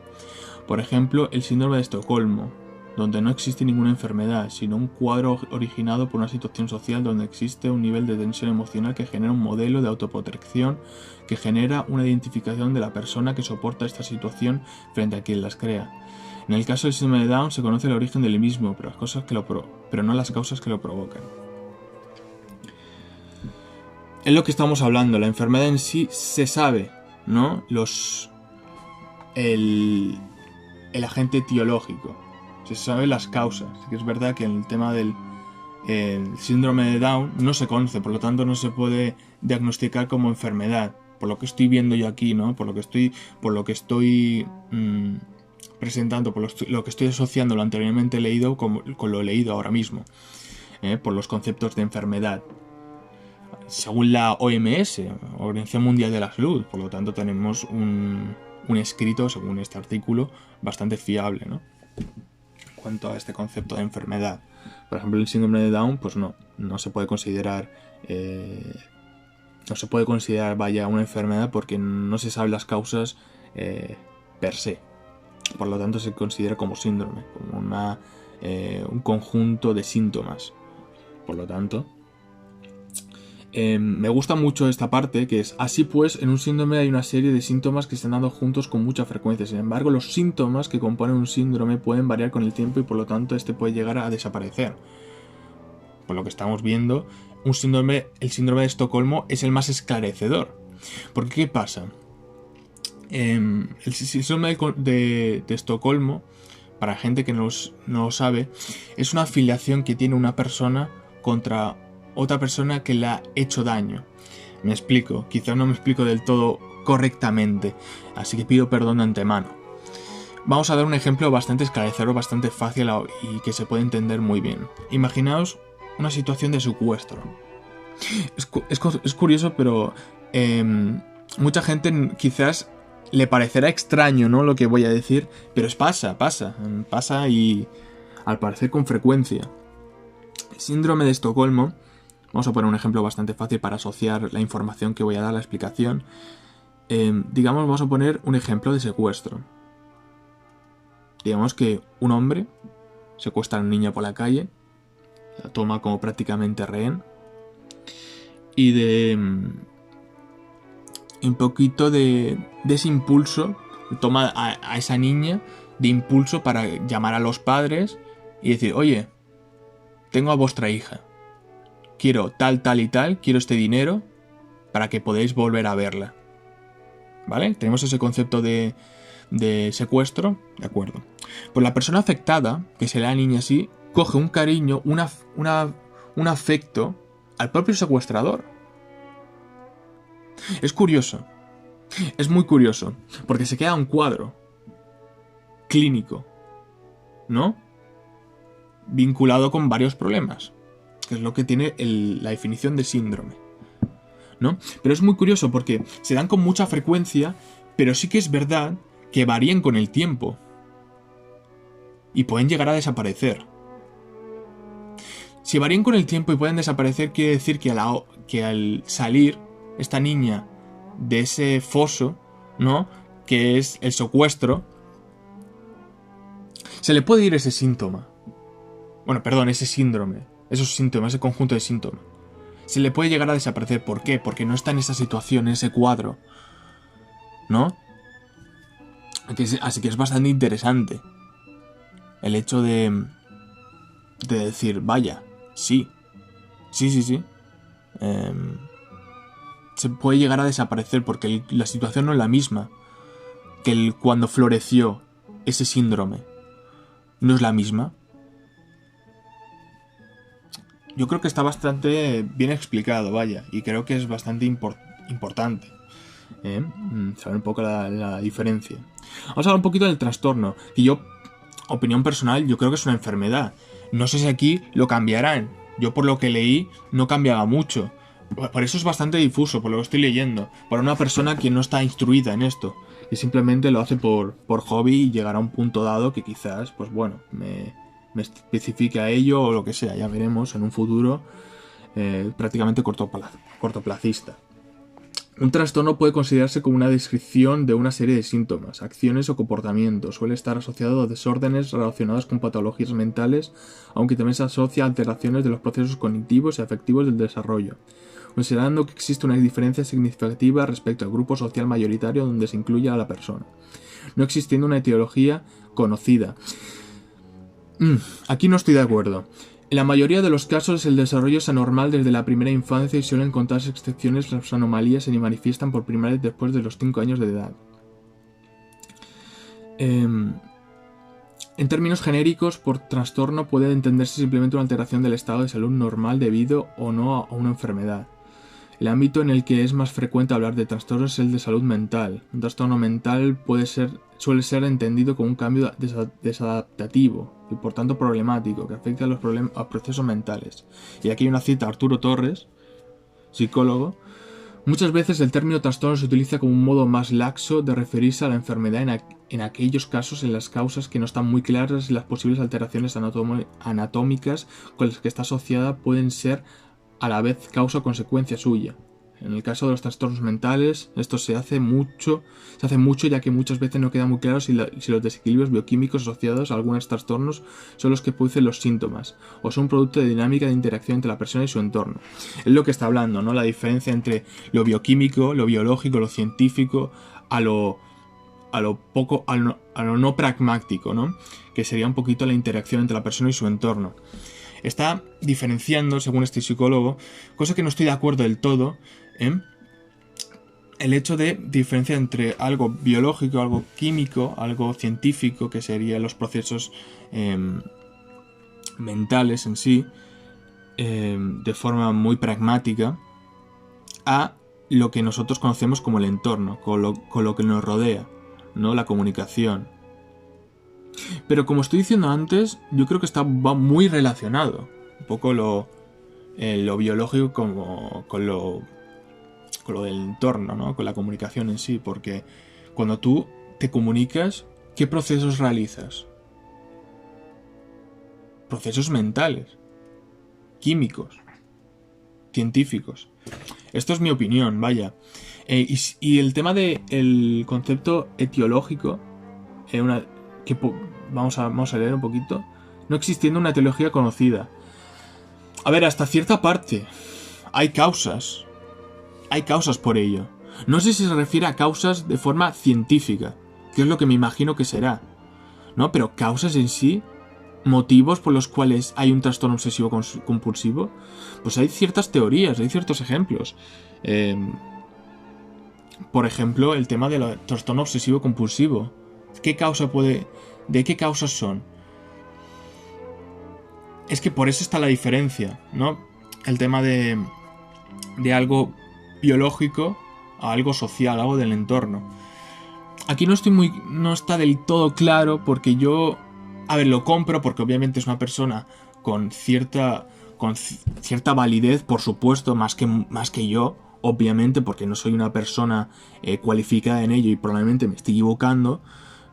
Speaker 1: Por ejemplo, el síndrome de Estocolmo, donde no existe ninguna enfermedad, sino un cuadro originado por una situación social donde existe un nivel de tensión emocional que genera un modelo de autoprotección que genera una identificación de la persona que soporta esta situación frente a quien las crea. En el caso del síndrome de Down se conoce el origen del mismo, pero no las causas que lo provocan. Es lo que estamos hablando, la enfermedad en sí se sabe, ¿no? El agente etiológico, se sabe las causas. Así que es verdad que en el tema del síndrome de Down no se conoce, por lo tanto no se puede diagnosticar como enfermedad, por lo que estoy viendo yo aquí, ¿no? Por lo que estoy presentando, por lo que estoy asociando lo anteriormente leído con lo leído ahora mismo, por los conceptos de enfermedad. Según la OMS, Organización Mundial de la Salud, por lo tanto tenemos un escrito, según este artículo, bastante fiable, ¿no? En cuanto a este concepto de enfermedad. Por ejemplo, el síndrome de Down, pues no se puede considerar vaya una enfermedad porque no se saben las causas per se. Por lo tanto se considera como síndrome, como un conjunto de síntomas. Por lo tanto, Me gusta mucho esta parte, que es: así pues, en un síndrome hay una serie de síntomas que se están dando juntos con mucha frecuencia. Sin embargo, los síntomas que componen un síndrome pueden variar con el tiempo y por lo tanto este puede llegar a desaparecer. Por lo que estamos viendo, el síndrome de Estocolmo es el más esclarecedor. Porque ¿qué pasa? El síndrome de Estocolmo, para gente que no lo sabe, es una afiliación que tiene una persona contra otra persona que le ha hecho daño. Me explico, quizás no me explico del todo correctamente, así que pido perdón de antemano. Vamos a dar un ejemplo bastante esclarecedor, bastante fácil y que se puede entender muy bien. Imaginaos una situación de secuestro. Es curioso, pero mucha gente quizás le parecerá extraño, ¿no?, lo que voy a decir, pero pasa y al parecer con frecuencia. El síndrome de Estocolmo, vamos a poner un ejemplo bastante fácil para asociar la información que voy a dar, la explicación. Digamos, vamos a poner un ejemplo de secuestro. Digamos que un hombre secuestra a una niña por la calle, la toma como prácticamente rehén, y de un poquito de ese impulso, toma a esa niña de impulso para llamar a los padres y decir: oye, tengo a vuestra hija, quiero tal y tal, quiero este dinero para que podáis volver a verla. ¿Vale? Tenemos ese concepto de secuestro, de acuerdo. Pues la persona afectada, que será la niña así, coge un cariño, un afecto al propio secuestrador. Es curioso, es muy curioso, porque se queda un cuadro clínico, ¿no?, vinculado con varios problemas, que es lo que tiene la definición de síndrome, ¿no? Pero es muy curioso porque se dan con mucha frecuencia, pero sí que es verdad que varían con el tiempo y pueden llegar a desaparecer. Si varían con el tiempo y pueden desaparecer, quiere decir que al salir esta niña de ese foso, ¿no?, que es el secuestro, se le puede ir ese síntoma. Bueno, perdón, ese síndrome, esos síntomas, ese conjunto de síntomas. Se le puede llegar a desaparecer. ¿Por qué? Porque no está en esa situación, en ese cuadro, ¿no? Así que es bastante interesante el hecho de decir: vaya, sí. Se puede llegar a desaparecer porque la situación no es la misma que cuando floreció ese síndrome. No es la misma. Yo creo que está bastante bien explicado, vaya, y creo que es bastante importante saber un poco la diferencia. Vamos a hablar un poquito del trastorno, y yo, opinión personal, yo creo que es una enfermedad. No sé si aquí lo cambiarán. Yo, por lo que leí, no cambiaba mucho. Por eso es bastante difuso, por lo que estoy leyendo. Para una persona que no está instruida en esto, que simplemente lo hace por hobby y llegará a un punto dado que quizás, pues bueno, me especifique a ello o lo que sea. Ya veremos en un futuro prácticamente cortoplacista. Un trastorno puede considerarse como una descripción de una serie de síntomas, acciones o comportamientos. Suele estar asociado a desórdenes relacionados con patologías mentales, aunque también se asocia a alteraciones de los procesos cognitivos y afectivos del desarrollo, considerando que existe una diferencia significativa respecto al grupo social mayoritario donde se incluye a la persona, no existiendo una etiología conocida. Aquí no estoy de acuerdo. En la mayoría de los casos el desarrollo es anormal desde la primera infancia y suelen encontrarse excepciones. Las anomalías se manifiestan por primera vez después de los 5 años de edad. En términos genéricos, por trastorno puede entenderse simplemente una alteración del estado de salud normal debido o no a una enfermedad. El ámbito en el que es más frecuente hablar de trastornos es el de salud mental. Un trastorno mental suele ser entendido como un cambio desadaptativo y por tanto problemático que afecta a los procesos mentales. Y aquí hay una cita a Arturo Torres, psicólogo. Muchas veces el término trastorno se utiliza como un modo más laxo de referirse a la enfermedad en aquellos casos en las causas que no están muy claras y las posibles alteraciones anatómicas con las que está asociada pueden ser a la vez causa o consecuencia suya. En el caso de los trastornos mentales, esto se hace mucho ya que muchas veces no queda muy claro si los desequilibrios bioquímicos asociados a algunos trastornos son los que producen los síntomas, o son producto de dinámica de interacción entre la persona y su entorno. Es lo que está hablando, ¿no? La diferencia entre lo bioquímico, lo biológico, lo científico, a lo no pragmático, ¿no? Que sería un poquito la interacción entre la persona y su entorno. Está diferenciando, según este psicólogo, cosa que no estoy de acuerdo del todo, el hecho de diferenciar entre algo biológico, algo químico, algo científico, que serían los procesos mentales en sí, de forma muy pragmática, a lo que nosotros conocemos como el entorno, con lo que nos rodea, ¿no? La comunicación. Pero como estoy diciendo antes, yo creo que va muy relacionado. Un poco lo biológico con lo del entorno, ¿no? Con la comunicación en sí. Porque cuando tú te comunicas, ¿qué procesos realizas? Procesos mentales, químicos, científicos. Esto es mi opinión, vaya. Y el tema del concepto etiológico, vamos a leer un poquito. No existiendo una etiología conocida. A ver, hasta cierta parte hay causas. Hay causas por ello. No sé si se refiere a causas de forma científica, que es lo que me imagino que será, ¿no? Pero causas en sí, motivos por los cuales hay un trastorno obsesivo compulsivo, pues hay ciertas teorías, hay ciertos ejemplos. Por ejemplo, el tema del trastorno obsesivo compulsivo. ¿De qué causas son? Es que por eso está la diferencia, ¿no? El tema de algo biológico a algo social, algo del entorno. Aquí no está del todo claro porque yo, lo compro porque obviamente es una persona con cierta validez, por supuesto, más que yo, obviamente, porque no soy una persona cualificada en ello y probablemente me estoy equivocando,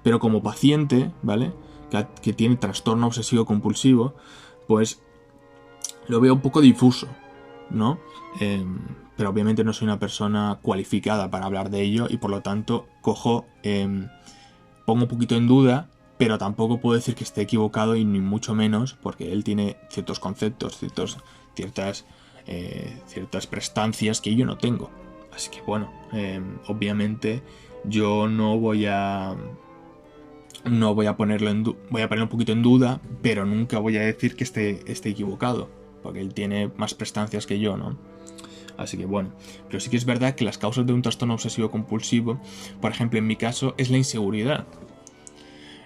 Speaker 1: pero como paciente, ¿vale? Que tiene trastorno obsesivo compulsivo, pues lo veo un poco difuso, ¿no? Pero obviamente no soy una persona cualificada para hablar de ello y por lo tanto pongo un poquito en duda, pero tampoco puedo decir que esté equivocado y ni mucho menos porque él tiene ciertos conceptos, ciertas prestancias que yo no tengo. Así que bueno, obviamente yo no voy a ponerlo voy a ponerlo un poquito en duda, pero nunca voy a decir que esté equivocado, porque él tiene más prestancias que yo, ¿no? Así que bueno, pero sí que es verdad que las causas de un trastorno obsesivo compulsivo, por ejemplo en mi caso, es la inseguridad.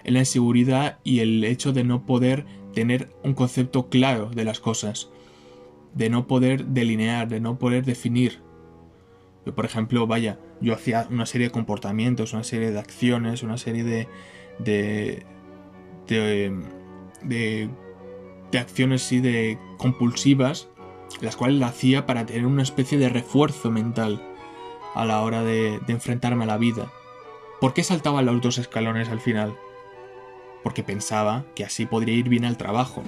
Speaker 1: Es la inseguridad y el hecho de no poder tener un concepto claro de las cosas, de no poder delinear, de no poder definir. Yo, por ejemplo, yo hacía una serie de comportamientos, una serie de acciones, una serie de acciones sí, de compulsivas, las cuales la hacía para tener una especie de refuerzo mental a la hora de enfrentarme a la vida. ¿Por qué saltaba los 2 escalones al final? Porque pensaba que así podría ir bien al trabajo.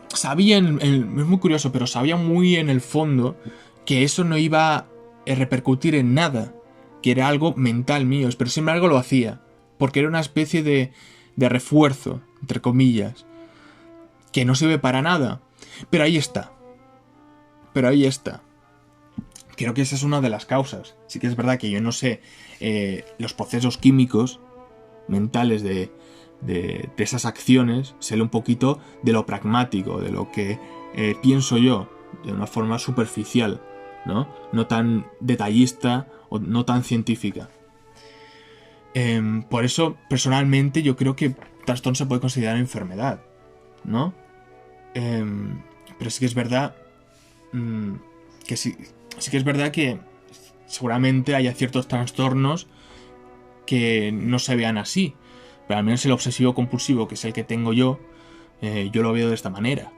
Speaker 1: Sabía, es muy curioso, pero sabía muy en el fondo que eso no iba a repercutir en nada, que era algo mental mío, pero sin embargo lo hacía, porque era una especie de refuerzo, entre comillas, que no sirve para nada, pero ahí está. Creo que esa es una de las causas. Sí que es verdad que yo no sé los procesos químicos mentales de esas acciones, sé un poquito de lo pragmático, de lo que pienso yo, de una forma superficial, ¿no? No tan detallista o no tan científica. Por eso, personalmente, yo creo que trastorno se puede considerar enfermedad, ¿no? Pero sí que es verdad que sí que es verdad que seguramente haya ciertos trastornos que no se vean así, pero al menos el obsesivo compulsivo, que es el que tengo yo lo veo de esta manera,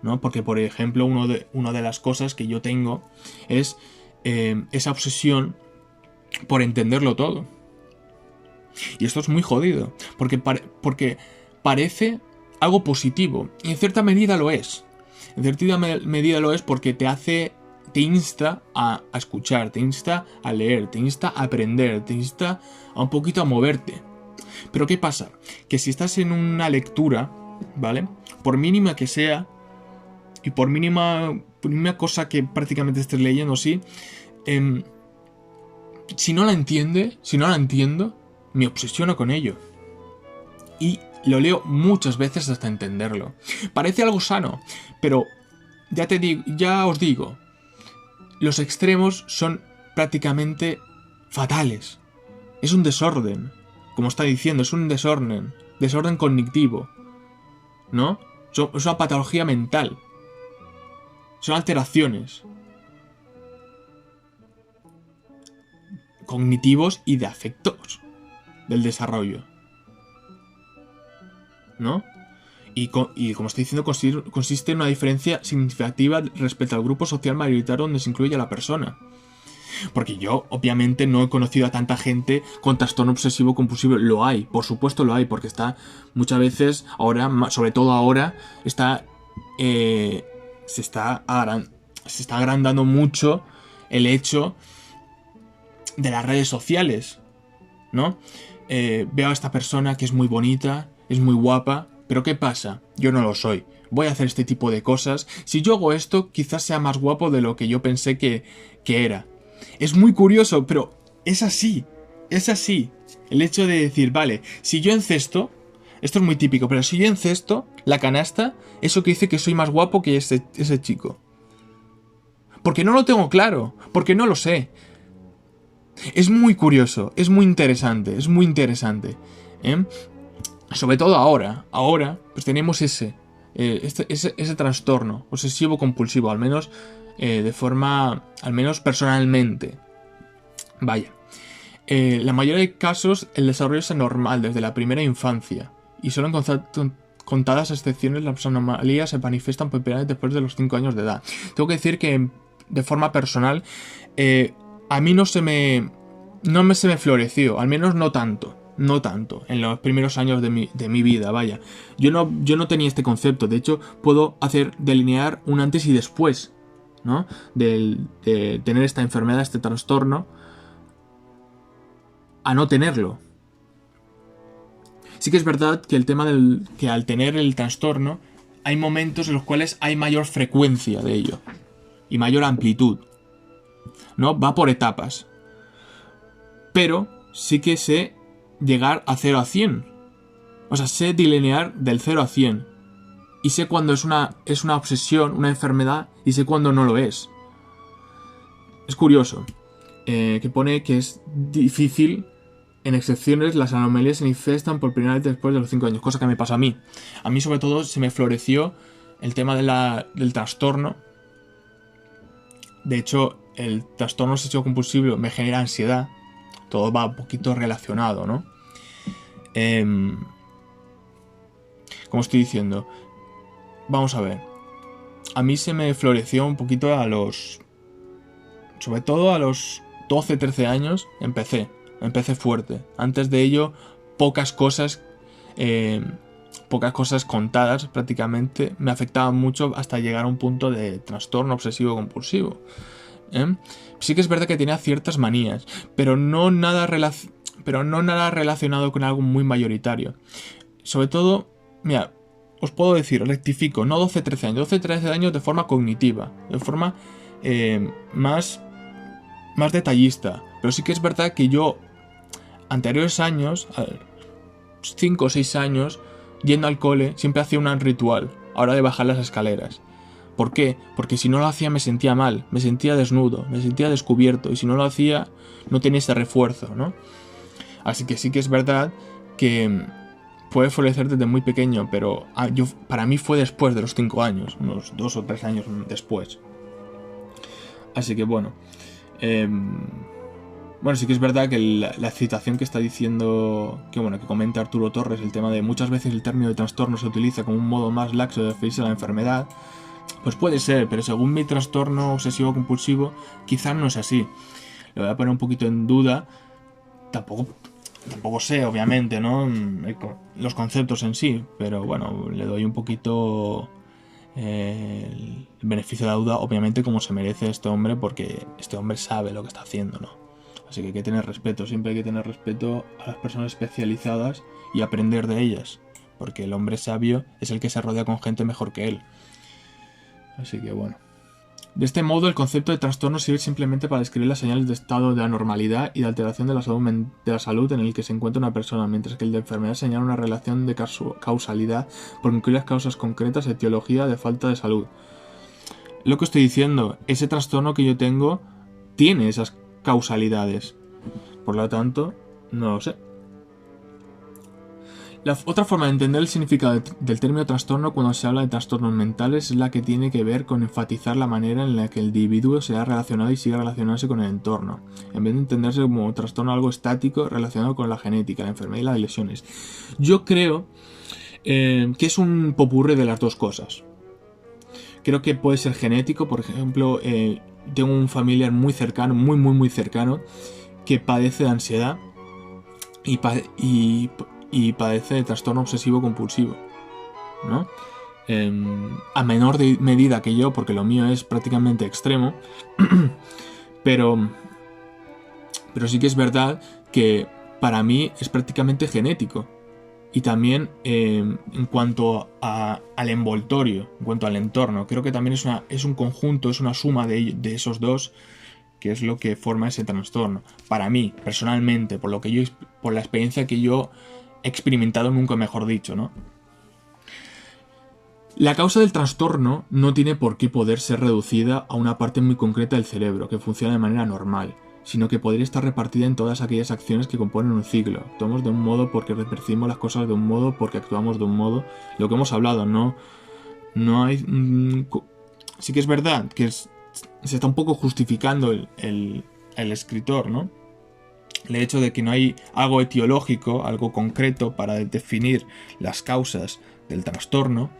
Speaker 1: ¿no? Porque, por ejemplo, una de las cosas que yo tengo es esa obsesión por entenderlo todo. Y esto es muy jodido, porque parece algo positivo, y en cierta medida lo es. En cierta medida lo es porque te te insta a escuchar, te insta a leer, te insta a aprender, te insta a un poquito a moverte. Pero ¿qué pasa? Que si estás en una lectura, ¿vale? Por mínima que sea, y por mínima cosa que prácticamente estés leyendo, sí, si no la entiendo, me obsesiono con ello. Y lo leo muchas veces hasta entenderlo. Parece algo sano, pero ya os digo, los extremos son prácticamente fatales. Es un desorden, como está diciendo, es un desorden cognitivo, ¿no? Es una patología mental. Son alteraciones cognitivos y de afectos del desarrollo, ¿no? Y como estoy diciendo, consiste en una diferencia significativa respecto al grupo social mayoritario donde se incluye a la persona. Porque yo, obviamente, no he conocido a tanta gente con trastorno obsesivo compulsivo. Lo hay, por supuesto lo hay, porque está muchas veces, ahora, sobre todo ahora, se está agrandando mucho el hecho de las redes sociales, ¿no? Veo a esta persona que es muy bonita, es muy guapa, pero ¿qué pasa? Yo no lo soy. Voy a hacer este tipo de cosas. Si yo hago esto, quizás sea más guapo de lo que yo pensé que era. Es muy curioso, pero es así. Es así. El hecho de decir, vale, si yo encesto, esto es muy típico, pero si yo encesto la canasta, eso que dice que soy más guapo que ese chico. Porque no lo tengo claro, porque no lo sé. Es muy curioso, es muy interesante, ¿eh? Sobre todo ahora pues tenemos ese trastorno obsesivo compulsivo, al menos al menos personalmente. Vaya. La mayoría de casos el desarrollo es anormal desde la primera infancia y solo en contadas excepciones las anomalías se manifiestan por primera vez después de los 5 años de edad. Tengo que decir que de forma personal a mí no se me floreció, al menos no tanto, en los primeros años de mi vida, vaya. Yo no tenía este concepto, de hecho puedo delinear un antes y después, ¿no? De tener esta enfermedad, este trastorno, a no tenerlo. Sí que es verdad que el tema que al tener el trastorno hay momentos en los cuales hay mayor frecuencia de ello y mayor amplitud, ¿no? Va por etapas. Pero sí que sé llegar a 0 a 100. O sea, sé delinear del 0 a 100. Y sé cuando es una obsesión, una enfermedad, y sé cuando no lo es. Es curioso. Que pone que es difícil. En excepciones, las anomalías se manifiestan por primera vez después de los 5 años. Cosa que me pasa a mí. A mí, sobre todo, se me floreció el tema del trastorno. De hecho, el trastorno obsesivo compulsivo me genera ansiedad. Todo va un poquito relacionado, ¿no? Como estoy diciendo, vamos a ver. A mí se me floreció un poquito sobre todo a los 12, 13 años, empecé fuerte. Antes de ello, pocas cosas contadas prácticamente me afectaban mucho hasta llegar a un punto de trastorno obsesivo compulsivo. Sí que es verdad que tenía ciertas manías, pero no nada relacionado con algo muy mayoritario. Sobre todo, mira, os puedo decir, rectifico, no 12-13 años, 12-13 años de forma cognitiva, de forma más detallista. Pero sí que es verdad que yo, anteriores años, 5 o 6 años, yendo al cole, siempre hacía un ritual, ahora de bajar las escaleras. ¿Por qué? Porque si no lo hacía me sentía mal, me sentía desnudo, me sentía descubierto, y si no lo hacía no tenía ese refuerzo, ¿no? Así que sí que es verdad que puede florecer desde muy pequeño, pero para mí fue después de los 5 años, unos 2 o 3 años después. Así que bueno, sí que es verdad que la citación que está diciendo, que comenta Arturo Torres, el tema de muchas veces el término de trastorno se utiliza como un modo más laxo de referirse a la enfermedad, pues puede ser, pero según mi trastorno obsesivo compulsivo, quizás no es así. Lo voy a poner un poquito en duda. Tampoco sé, obviamente, ¿no? Los conceptos en sí, pero bueno, le doy un poquito el beneficio de la duda, obviamente, como se merece este hombre, porque este hombre sabe lo que está haciendo, ¿no? Así que hay que tener respeto, siempre hay que tener respeto a las personas especializadas y aprender de ellas, porque el hombre sabio es el que se rodea con gente mejor que él. Así que bueno. De este modo, el concepto de trastorno sirve simplemente para describir las señales de estado de anormalidad y de alteración de la salud en el que se encuentra una persona, mientras que el de enfermedad señala una relación de causalidad por incluir las causas concretas, etiología de falta de salud. Lo que estoy diciendo, ese trastorno que yo tengo tiene esas causalidades. Por lo tanto, no lo sé. La otra forma de entender el significado del término trastorno cuando se habla de trastornos mentales es la que tiene que ver con enfatizar la manera en la que el individuo se ha relacionado y sigue relacionándose con el entorno, en vez de entenderse como trastorno algo estático relacionado con la genética, la enfermedad y las lesiones. Yo creo que es un popurrí de las dos cosas. Creo que puede ser genético, por ejemplo, tengo un familiar muy cercano, muy cercano, que padece de ansiedad y padece de trastorno obsesivo compulsivo, ¿no? A menor medida que yo, porque lo mío es prácticamente extremo, pero sí que es verdad que para mí es prácticamente genético. Y también en cuanto al envoltorio, en cuanto al entorno, creo que también es un conjunto, es una suma de esos dos, que es lo que forma ese trastorno. Para mí, personalmente, por la experiencia que yo he experimentado, nunca mejor dicho, ¿no? La causa del trastorno no tiene por qué poder ser reducida a una parte muy concreta del cerebro, que funciona de manera normal, sino que podría estar repartida en todas aquellas acciones que componen un ciclo. Actuamos de un modo porque percibimos las cosas de un modo, porque actuamos de un modo. Lo que hemos hablado, no hay... sí que es verdad que se está un poco justificando el escritor, ¿no? El hecho de que no hay algo etiológico, algo concreto para definir las causas del trastorno,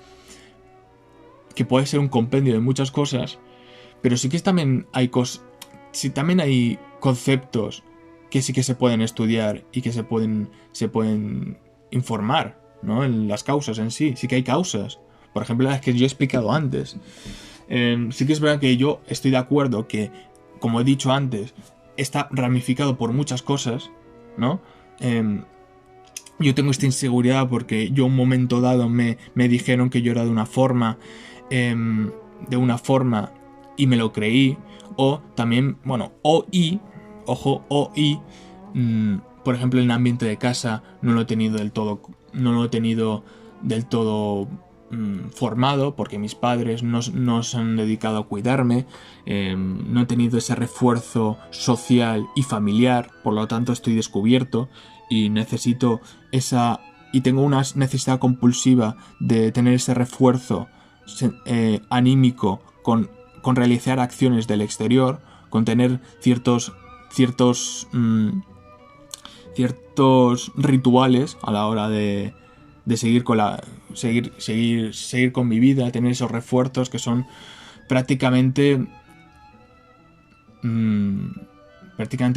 Speaker 1: que puede ser un compendio de muchas cosas, pero sí que también hay también hay conceptos que sí que se pueden estudiar y que se pueden informar, ¿no? En las causas en sí. Sí que hay causas. Por ejemplo, las que yo he explicado antes. Sí que es verdad que yo estoy de acuerdo que, como he dicho antes, está ramificado por muchas cosas, ¿no? Yo tengo esta inseguridad porque yo un momento dado me dijeron que yo era de una forma y me lo creí. O también, bueno, oí, por ejemplo, en el ambiente de casa no lo he tenido del todo formado, porque mis padres no se han dedicado a cuidarme, no he tenido ese refuerzo social y familiar, por lo tanto estoy descubierto y tengo una necesidad compulsiva de tener ese refuerzo anímico con realizar acciones del exterior, con tener ciertos rituales a la hora de seguir con mi vida, tener esos refuerzos que son prácticamente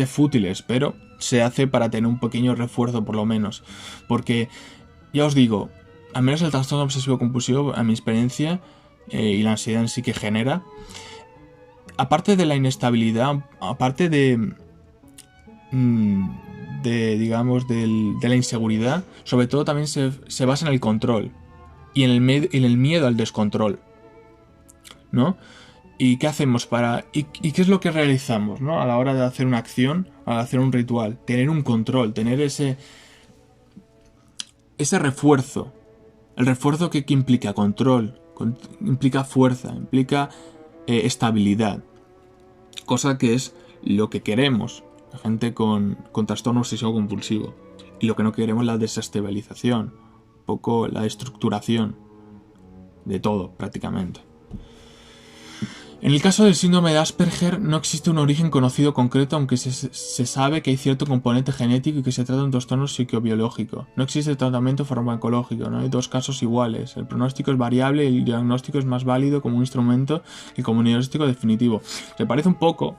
Speaker 1: fútiles, pero se hace para tener un pequeño refuerzo por lo menos, porque ya os digo, al menos el trastorno obsesivo compulsivo, a mi experiencia, y la ansiedad en sí que genera, aparte de la inestabilidad, aparte de la inseguridad, sobre todo también se basa en el control y en el miedo al descontrol, ¿no? ¿Y qué hacemos y qué es lo que realizamos, ¿no? A la hora de hacer una acción, a la hora de hacer un ritual? Tener un control, tener ese refuerzo. El refuerzo que implica control, implica fuerza, implica estabilidad. Cosa que es lo que queremos la gente con trastorno obsesivo compulsivo. Y lo que no queremos es la desestabilización, un poco la estructuración de todo, prácticamente. En el caso del síndrome de Asperger no existe un origen conocido concreto, aunque se sabe que hay cierto componente genético y que se trata de un trastorno psicobiológico. No existe tratamiento farmacológico, no hay dos casos iguales. El pronóstico es variable y el diagnóstico es más válido como un instrumento que como un diagnóstico definitivo. Se parece un poco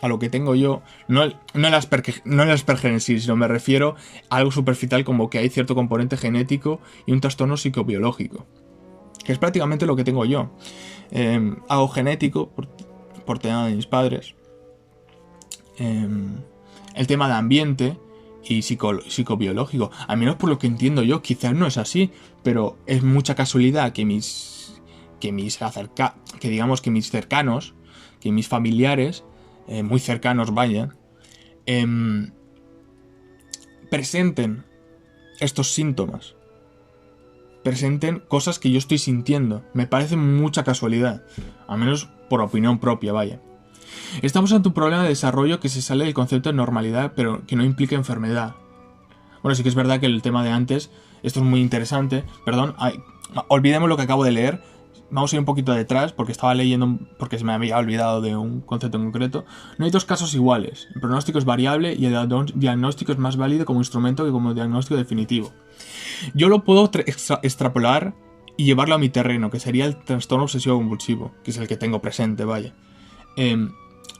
Speaker 1: a lo que tengo yo, no el Asperger en sí, sino me refiero a algo superficial como que hay cierto componente genético y un trastorno psicobiológico. que es prácticamente lo que tengo yo. Algo genético, por tema de mis padres. El tema de ambiente y psicobiológico. Al menos por lo que entiendo yo, quizás no es así, pero es mucha casualidad que mis cercanos, que mis familiares, muy cercanos, vaya, presenten estos síntomas. Presenten cosas que yo estoy sintiendo. Me parece mucha casualidad. Al menos por opinión propia, vaya. Estamos ante un problema de desarrollo que se sale del concepto de normalidad, pero que no implica enfermedad. Bueno, sí que es verdad que el tema de antes, esto es muy interesante. Perdón, olvidemos lo que acabo de leer. Vamos a ir un poquito detrás, porque estaba leyendo, porque se me había olvidado de un concepto en concreto. No hay dos casos iguales. El pronóstico es variable y el diagnóstico es más válido como instrumento que como diagnóstico definitivo. Yo lo puedo extrapolar y llevarlo a mi terreno, que sería el trastorno obsesivo compulsivo, que es el que tengo presente, vaya.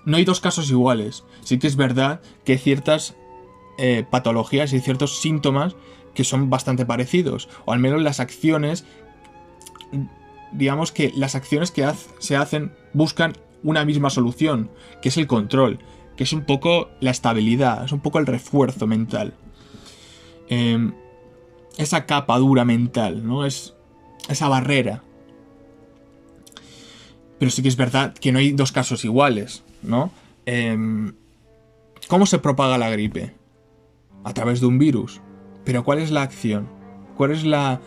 Speaker 1: No hay dos casos iguales. Sí que es verdad que hay ciertas patologías y ciertos síntomas que son bastante parecidos, o al menos las acciones, digamos que las acciones que se hacen buscan una misma solución, que es el control, que es un poco la estabilidad, es un poco el refuerzo mental. Esa capa dura mental, ¿no? Es esa barrera. Pero sí que es verdad que no hay dos casos iguales, ¿no? ¿Cómo se propaga la gripe? A través de un virus. Pero ¿cuál es la acción? ¿Cuál es la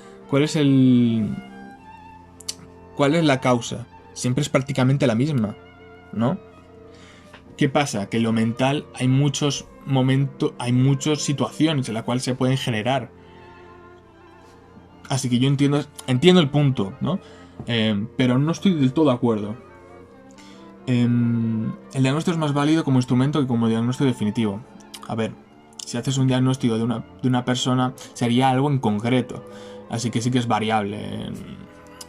Speaker 1: causa? Siempre es prácticamente la misma, ¿no? ¿Qué pasa? Que en lo mental hay muchos momentos, hay muchas situaciones en las cuales se pueden generar. Así que yo entiendo el punto, ¿no? Pero no estoy del todo de acuerdo. El diagnóstico es más válido como instrumento que como diagnóstico definitivo. A ver, si haces un diagnóstico de una persona, sería algo en concreto. Así que sí que es variable.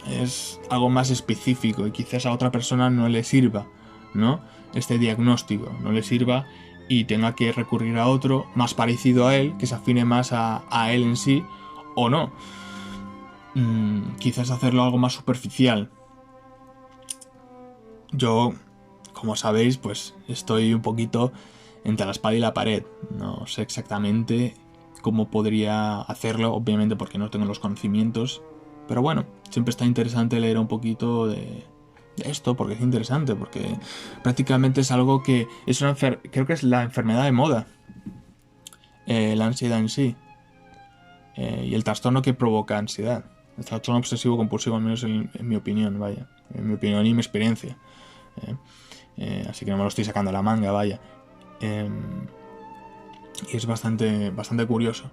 Speaker 1: Es algo más específico y quizás a otra persona no le sirva, ¿no? Este diagnóstico no le sirva y tenga que recurrir a otro más parecido a él, que se afine más a él en sí, o no. Quizás hacerlo algo más superficial. Yo, como sabéis, pues estoy un poquito entre la espada y la pared. No sé exactamente cómo podría hacerlo, obviamente porque no tengo los conocimientos. Pero bueno, siempre está interesante leer un poquito de esto, porque es interesante, porque prácticamente es algo que es creo que es la enfermedad de moda. La ansiedad en sí. Y el trastorno que provoca ansiedad. El trastorno obsesivo compulsivo, al menos en mi opinión, vaya. En mi opinión y mi experiencia. Así que no me lo estoy sacando a la manga, vaya. Y es bastante curioso.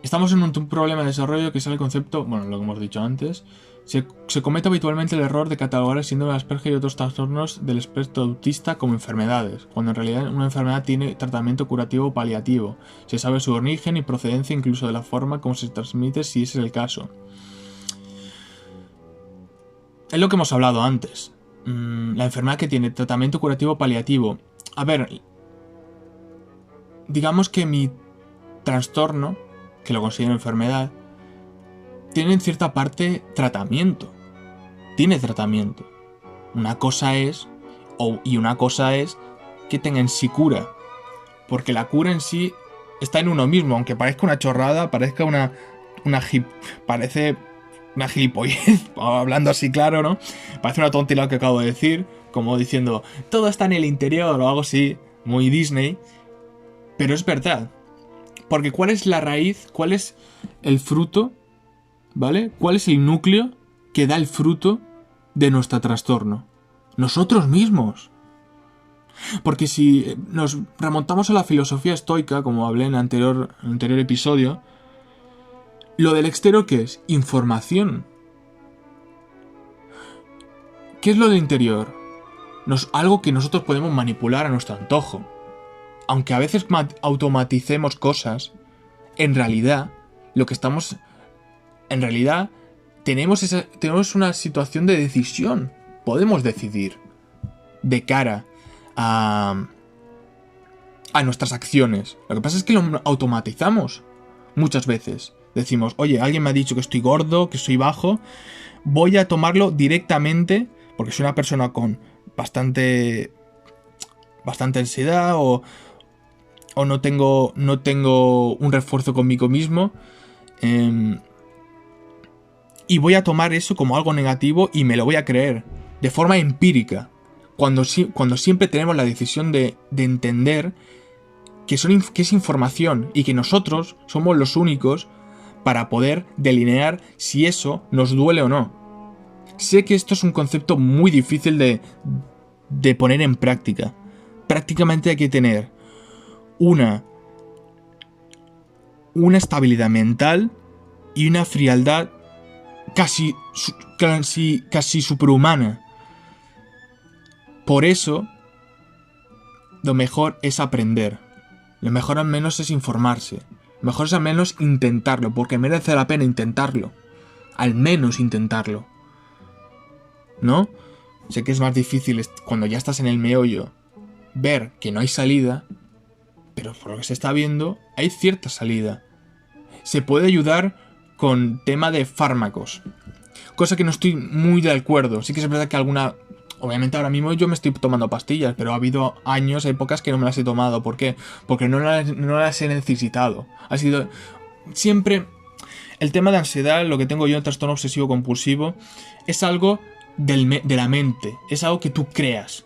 Speaker 1: Estamos en un problema de desarrollo que es el concepto, bueno, lo que hemos dicho antes. Se comete habitualmente el error de catalogar el síndrome de Asperger y otros trastornos del espectro autista como enfermedades, cuando en realidad una enfermedad tiene tratamiento curativo o paliativo. Se sabe su origen y procedencia, incluso de la forma como se transmite, si ese es el caso. Es lo que hemos hablado antes. La enfermedad que tiene tratamiento curativo o paliativo. A ver, digamos que mi trastorno, que lo considero enfermedad, tiene en cierta parte tratamiento. Tiene tratamiento. Una cosa es que tenga en sí cura. Porque la cura en sí está en uno mismo. Aunque parezca una chorrada, parece una gilipollez, hablando así claro, ¿no? Parece una tontería lo que acabo de decir, como diciendo, todo está en el interior o algo así, muy Disney. Pero es verdad. Porque ¿cuál es la raíz? ¿Cuál es el fruto? ¿Vale? ¿Cuál es el núcleo que da el fruto de nuestro trastorno? Nosotros mismos. Porque si nos remontamos a la filosofía estoica, como hablé en el anterior episodio, lo del exterior, ¿qué es? Información. ¿Qué es lo del interior? Algo que nosotros podemos manipular a nuestro antojo. Aunque a veces automaticemos cosas, en realidad, tenemos una situación de decisión. Podemos decidir de cara a nuestras acciones. Lo que pasa es que lo automatizamos muchas veces.
Speaker 2: Decimos, oye, alguien me ha dicho que estoy gordo, que soy bajo, voy a tomarlo directamente, porque soy una persona con bastante ansiedad o no tengo un refuerzo conmigo mismo, y voy a tomar eso como algo negativo y me lo voy a creer de forma empírica, cuando siempre tenemos la decisión de entender que es información y que nosotros somos los únicos para poder delinear si eso nos duele o no. Sé que esto es un concepto muy difícil de poner en práctica. Prácticamente hay que tener una estabilidad mental y una frialdad casi superhumana. Por eso, lo mejor es aprender. Lo mejor al menos es informarse. Lo mejor es al menos intentarlo, porque merece la pena intentarlo. Al menos intentarlo. ¿No? Sé que es más difícil cuando ya estás en el meollo ver que no hay salida, pero por lo que se está viendo, hay cierta salida. Se puede ayudar con tema de fármacos, cosa que no estoy muy de acuerdo. Sí que es verdad que obviamente ahora mismo yo me estoy tomando pastillas, pero ha habido años, épocas que no me las he tomado. ¿Por qué? Porque no las he necesitado. Ha sido siempre el tema de ansiedad, lo que tengo yo en trastorno obsesivo compulsivo, es algo de la mente, es algo que tú creas,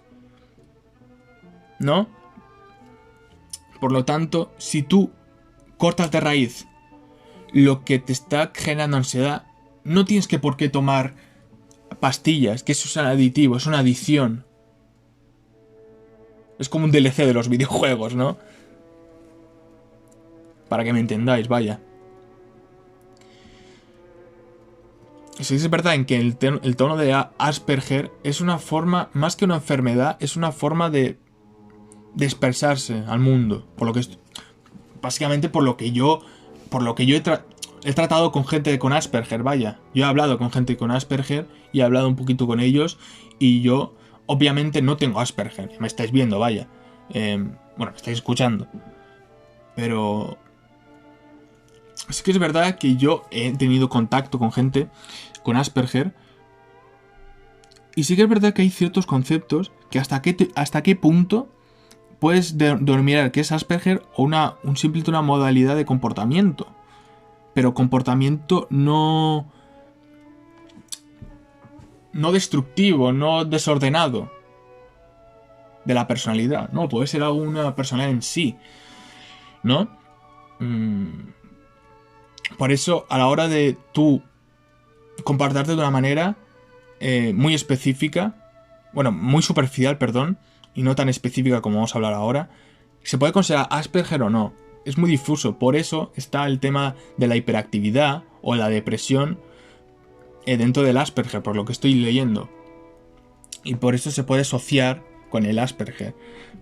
Speaker 2: ¿no? Por lo tanto, si tú cortas de raíz lo que te está generando ansiedad, no tienes por qué tomar pastillas, que eso es un aditivo, es una adicción. Es como un DLC de los videojuegos, ¿no? Para que me entendáis, vaya. Sí, es verdad en que el tono de Asperger es una forma, más que una enfermedad, es una forma de expresarse al mundo. Básicamente por lo que yo he tratado con gente con Asperger, vaya. Yo he hablado con gente con Asperger y he hablado un poquito con ellos, y yo obviamente no tengo Asperger. Me estáis viendo, vaya. Bueno, me estáis escuchando. Pero sí que es verdad que yo he tenido contacto con gente con Asperger, y sí que es verdad que hay ciertos conceptos que hasta qué punto puedes denominar que es Asperger o simplemente una modalidad de comportamiento. Pero comportamiento no destructivo, no desordenado de la personalidad. No, puede ser alguna personalidad en sí, ¿no? Por eso, a la hora de tú comportarte de una manera muy específica, bueno, muy superficial, perdón, y no tan específica como vamos a hablar ahora, se puede considerar Asperger o no. Es muy difuso. Por eso está el tema de la hiperactividad o la depresión dentro del Asperger, por lo que estoy leyendo. Y por eso se puede asociar con el Asperger.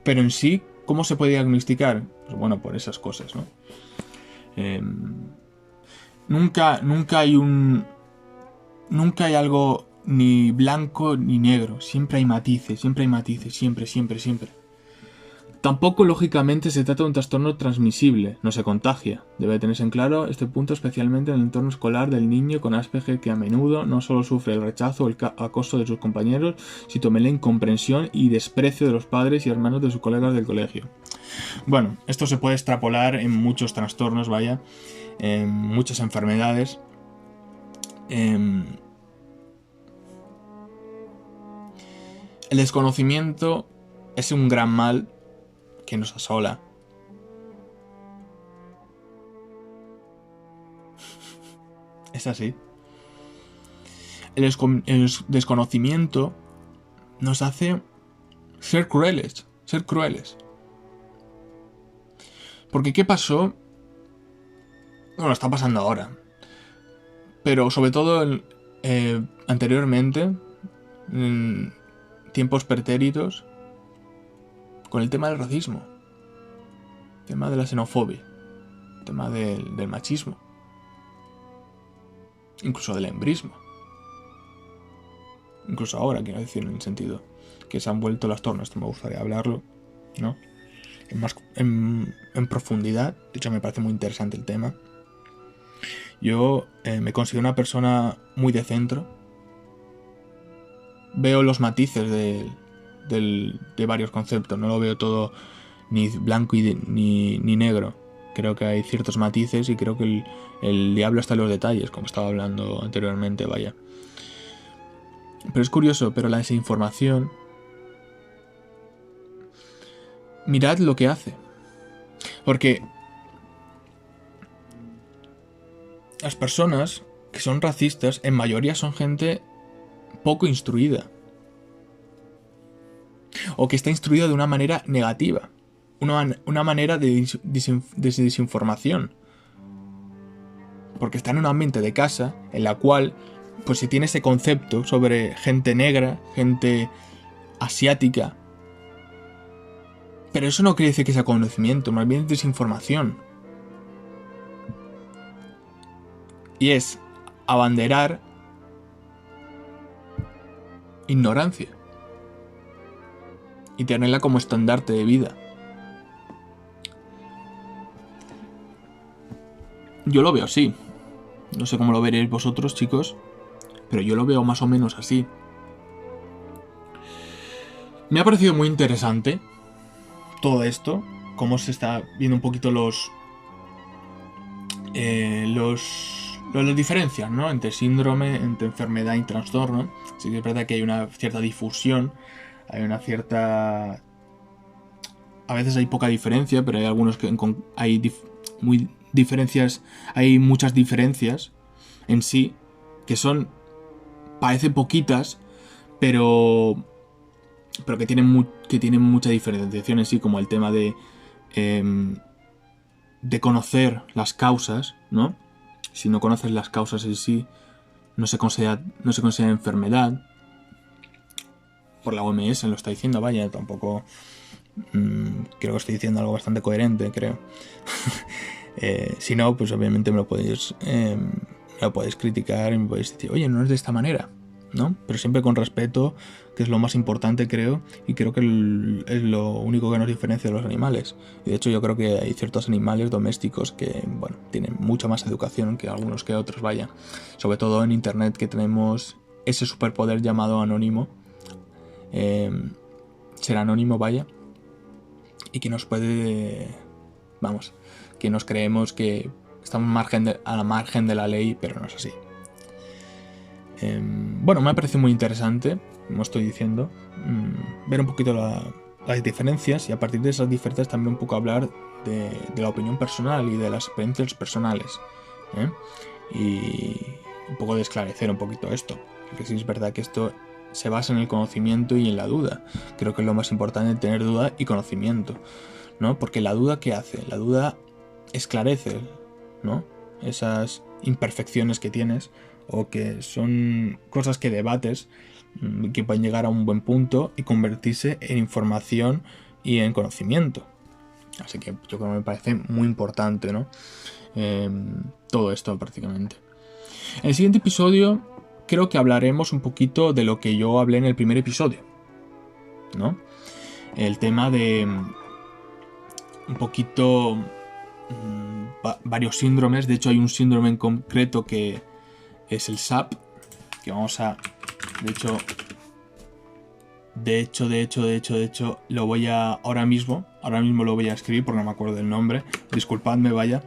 Speaker 2: Pero en sí, ¿cómo se puede diagnosticar? Pues bueno, por esas cosas, ¿no? Nunca hay algo ni blanco ni negro. Siempre hay matices, siempre. Tampoco, lógicamente, se trata de un trastorno transmisible, no se contagia. Debe tenerse en claro este punto, especialmente en el entorno escolar del niño con Asperger, que a menudo no solo sufre el rechazo o el acoso de sus compañeros, sino también la incomprensión y desprecio de los padres y hermanos de sus colegas del colegio. Bueno, esto se puede extrapolar en muchos trastornos, vaya, en muchas enfermedades. El desconocimiento es un gran mal que nos asola. Es así. El desconocimiento nos hace ser crueles. Porque ¿qué pasó? Bueno, está pasando ahora. Pero sobre todo anteriormente, en tiempos pretéritos, con el tema del racismo, el tema de la xenofobia, el tema del machismo, incluso del embrismo. Incluso ahora, quiero decir, en el sentido que se han vuelto las tornas. Esto me gustaría hablarlo, ¿no? En profundidad. De hecho, me parece muy interesante el tema. Yo me considero una persona muy de centro. Veo los matices de varios conceptos, no lo veo todo ni blanco ni negro. Creo que hay ciertos matices y creo que el diablo está en los detalles, como estaba hablando anteriormente, vaya. Pero es curioso, pero la desinformación, mirad lo que hace. Porque las personas que son racistas, en mayoría son gente poco instruida. O que está instruida de una manera negativa. Una manera de desinformación. Porque está en un ambiente de casa en la cual pues se tiene ese concepto sobre gente negra, gente asiática. Pero eso no quiere decir que sea conocimiento, más bien es desinformación. Y es abanderar ignorancia. Y tenerla como estandarte de vida. Yo lo veo así. No sé cómo lo veréis vosotros, chicos, pero yo lo veo más o menos así. Me ha parecido muy interesante todo esto, cómo se está viendo un poquito las diferencias, ¿no? Entre síndrome, entre enfermedad y trastorno. Sí que es verdad que hay una cierta difusión, hay una cierta... A veces hay poca diferencia, pero hay algunos que hay hay muchas diferencias en sí, que parecen poquitas, pero que tienen mucha diferenciación en sí, como el tema de conocer las causas, ¿no? Si no conoces las causas en sí, no se considera enfermedad. Por la OMS lo está diciendo, vaya, tampoco... creo que estoy diciendo algo bastante coherente, creo. Si no, pues obviamente me lo podéis criticar y me podéis decir, oye, no es de esta manera, ¿no? Pero siempre con respeto, que es lo más importante, creo, y creo que es lo único que nos diferencia de los animales. Y de hecho yo creo que hay ciertos animales domésticos que, bueno, tienen mucha más educación que algunos que otros, vaya. Sobre todo en internet, que tenemos ese superpoder llamado anónimo. Ser anónimo, vaya. Y que nos puede... Vamos, que nos creemos que estamos a la margen de la ley, pero no es así. Bueno, me ha parecido muy interesante, como estoy diciendo, ver un poquito las diferencias y a partir de esas diferencias también un poco hablar de la opinión personal y de las experiencias personales. Y un poco de esclarecer un poquito esto, porque sí es verdad que esto se basa en el conocimiento y en la duda. Creo que es lo más importante, tener duda y conocimiento, ¿no? Porque la duda, ¿qué hace? La duda esclarece, ¿no? Esas imperfecciones que tienes o que son cosas que debates, que pueden llegar a un buen punto y convertirse en información y en conocimiento. Así que yo creo que me parece muy importante, ¿no? Todo esto prácticamente. En el siguiente episodio creo que hablaremos un poquito de lo que yo hablé en el primer episodio, ¿no? El tema de un poquito varios síndromes. De hecho hay un síndrome en concreto que es el SAP, que vamos a... De hecho, lo voy a... Ahora mismo lo voy a escribir porque no me acuerdo del nombre. Disculpadme, vaya.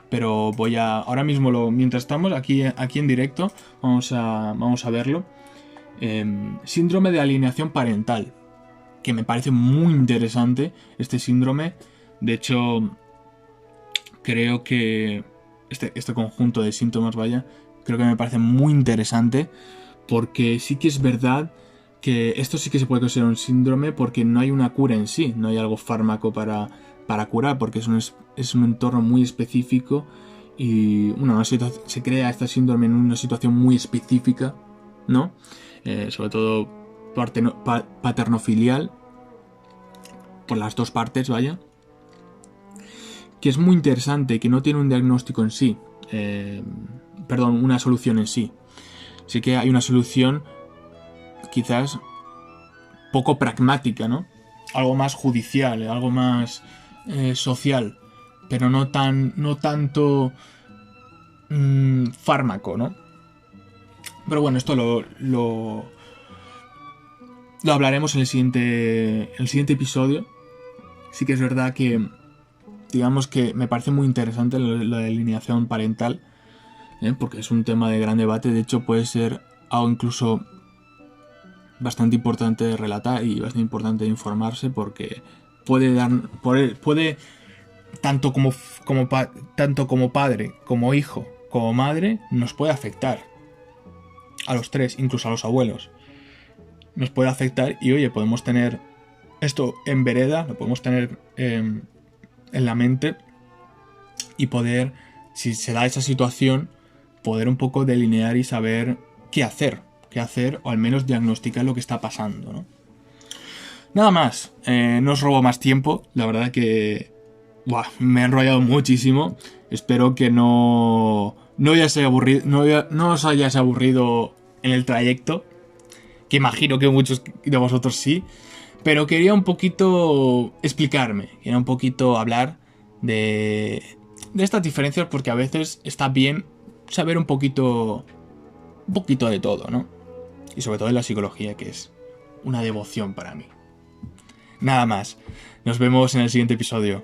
Speaker 2: Pero ahora mismo, mientras estamos aquí en directo, vamos a verlo. Síndrome de alienación parental, que me parece muy interesante este síndrome. De hecho, creo que este conjunto de síntomas, vaya, creo que me parece muy interesante, porque sí que es verdad que esto sí que se puede considerar un síndrome, porque no hay una cura en sí, no hay algo fármaco para curar, porque es un entorno muy específico y se crea este síndrome en una situación muy específica, ¿no? Sobre todo paternofilial, por las dos partes, vaya, que es muy interesante, que no tiene un diagnóstico en sí, una solución en sí. Sí que hay una solución quizás poco pragmática, ¿no? Algo más judicial, algo más social, pero no tanto fármaco, ¿no? Pero bueno, esto lo hablaremos en el siguiente episodio. Sí que es verdad que, digamos que me parece muy interesante la alineación parental, porque es un tema de gran debate. De hecho, puede ser algo incluso bastante importante de relatar y bastante importante de informarse, porque puede tanto como padre, como hijo, como madre, nos puede afectar a los tres, incluso a los abuelos. Nos puede afectar y, oye, podemos tener esto en vereda, lo podemos tener en la mente y poder, si se da esa situación, poder un poco delinear y saber qué hacer o al menos diagnosticar lo que está pasando, ¿no? Nada más, no os robo más tiempo, la verdad que me he enrollado muchísimo. Espero que no os hayáis aburrido en el trayecto, que imagino que muchos de vosotros sí, pero quería un poquito explicarme, quería un poquito hablar de estas diferencias, porque a veces está bien saber un poquito de todo, ¿no? Y sobre todo en la psicología, que es una devoción para mí. Nada más, nos vemos en el siguiente episodio.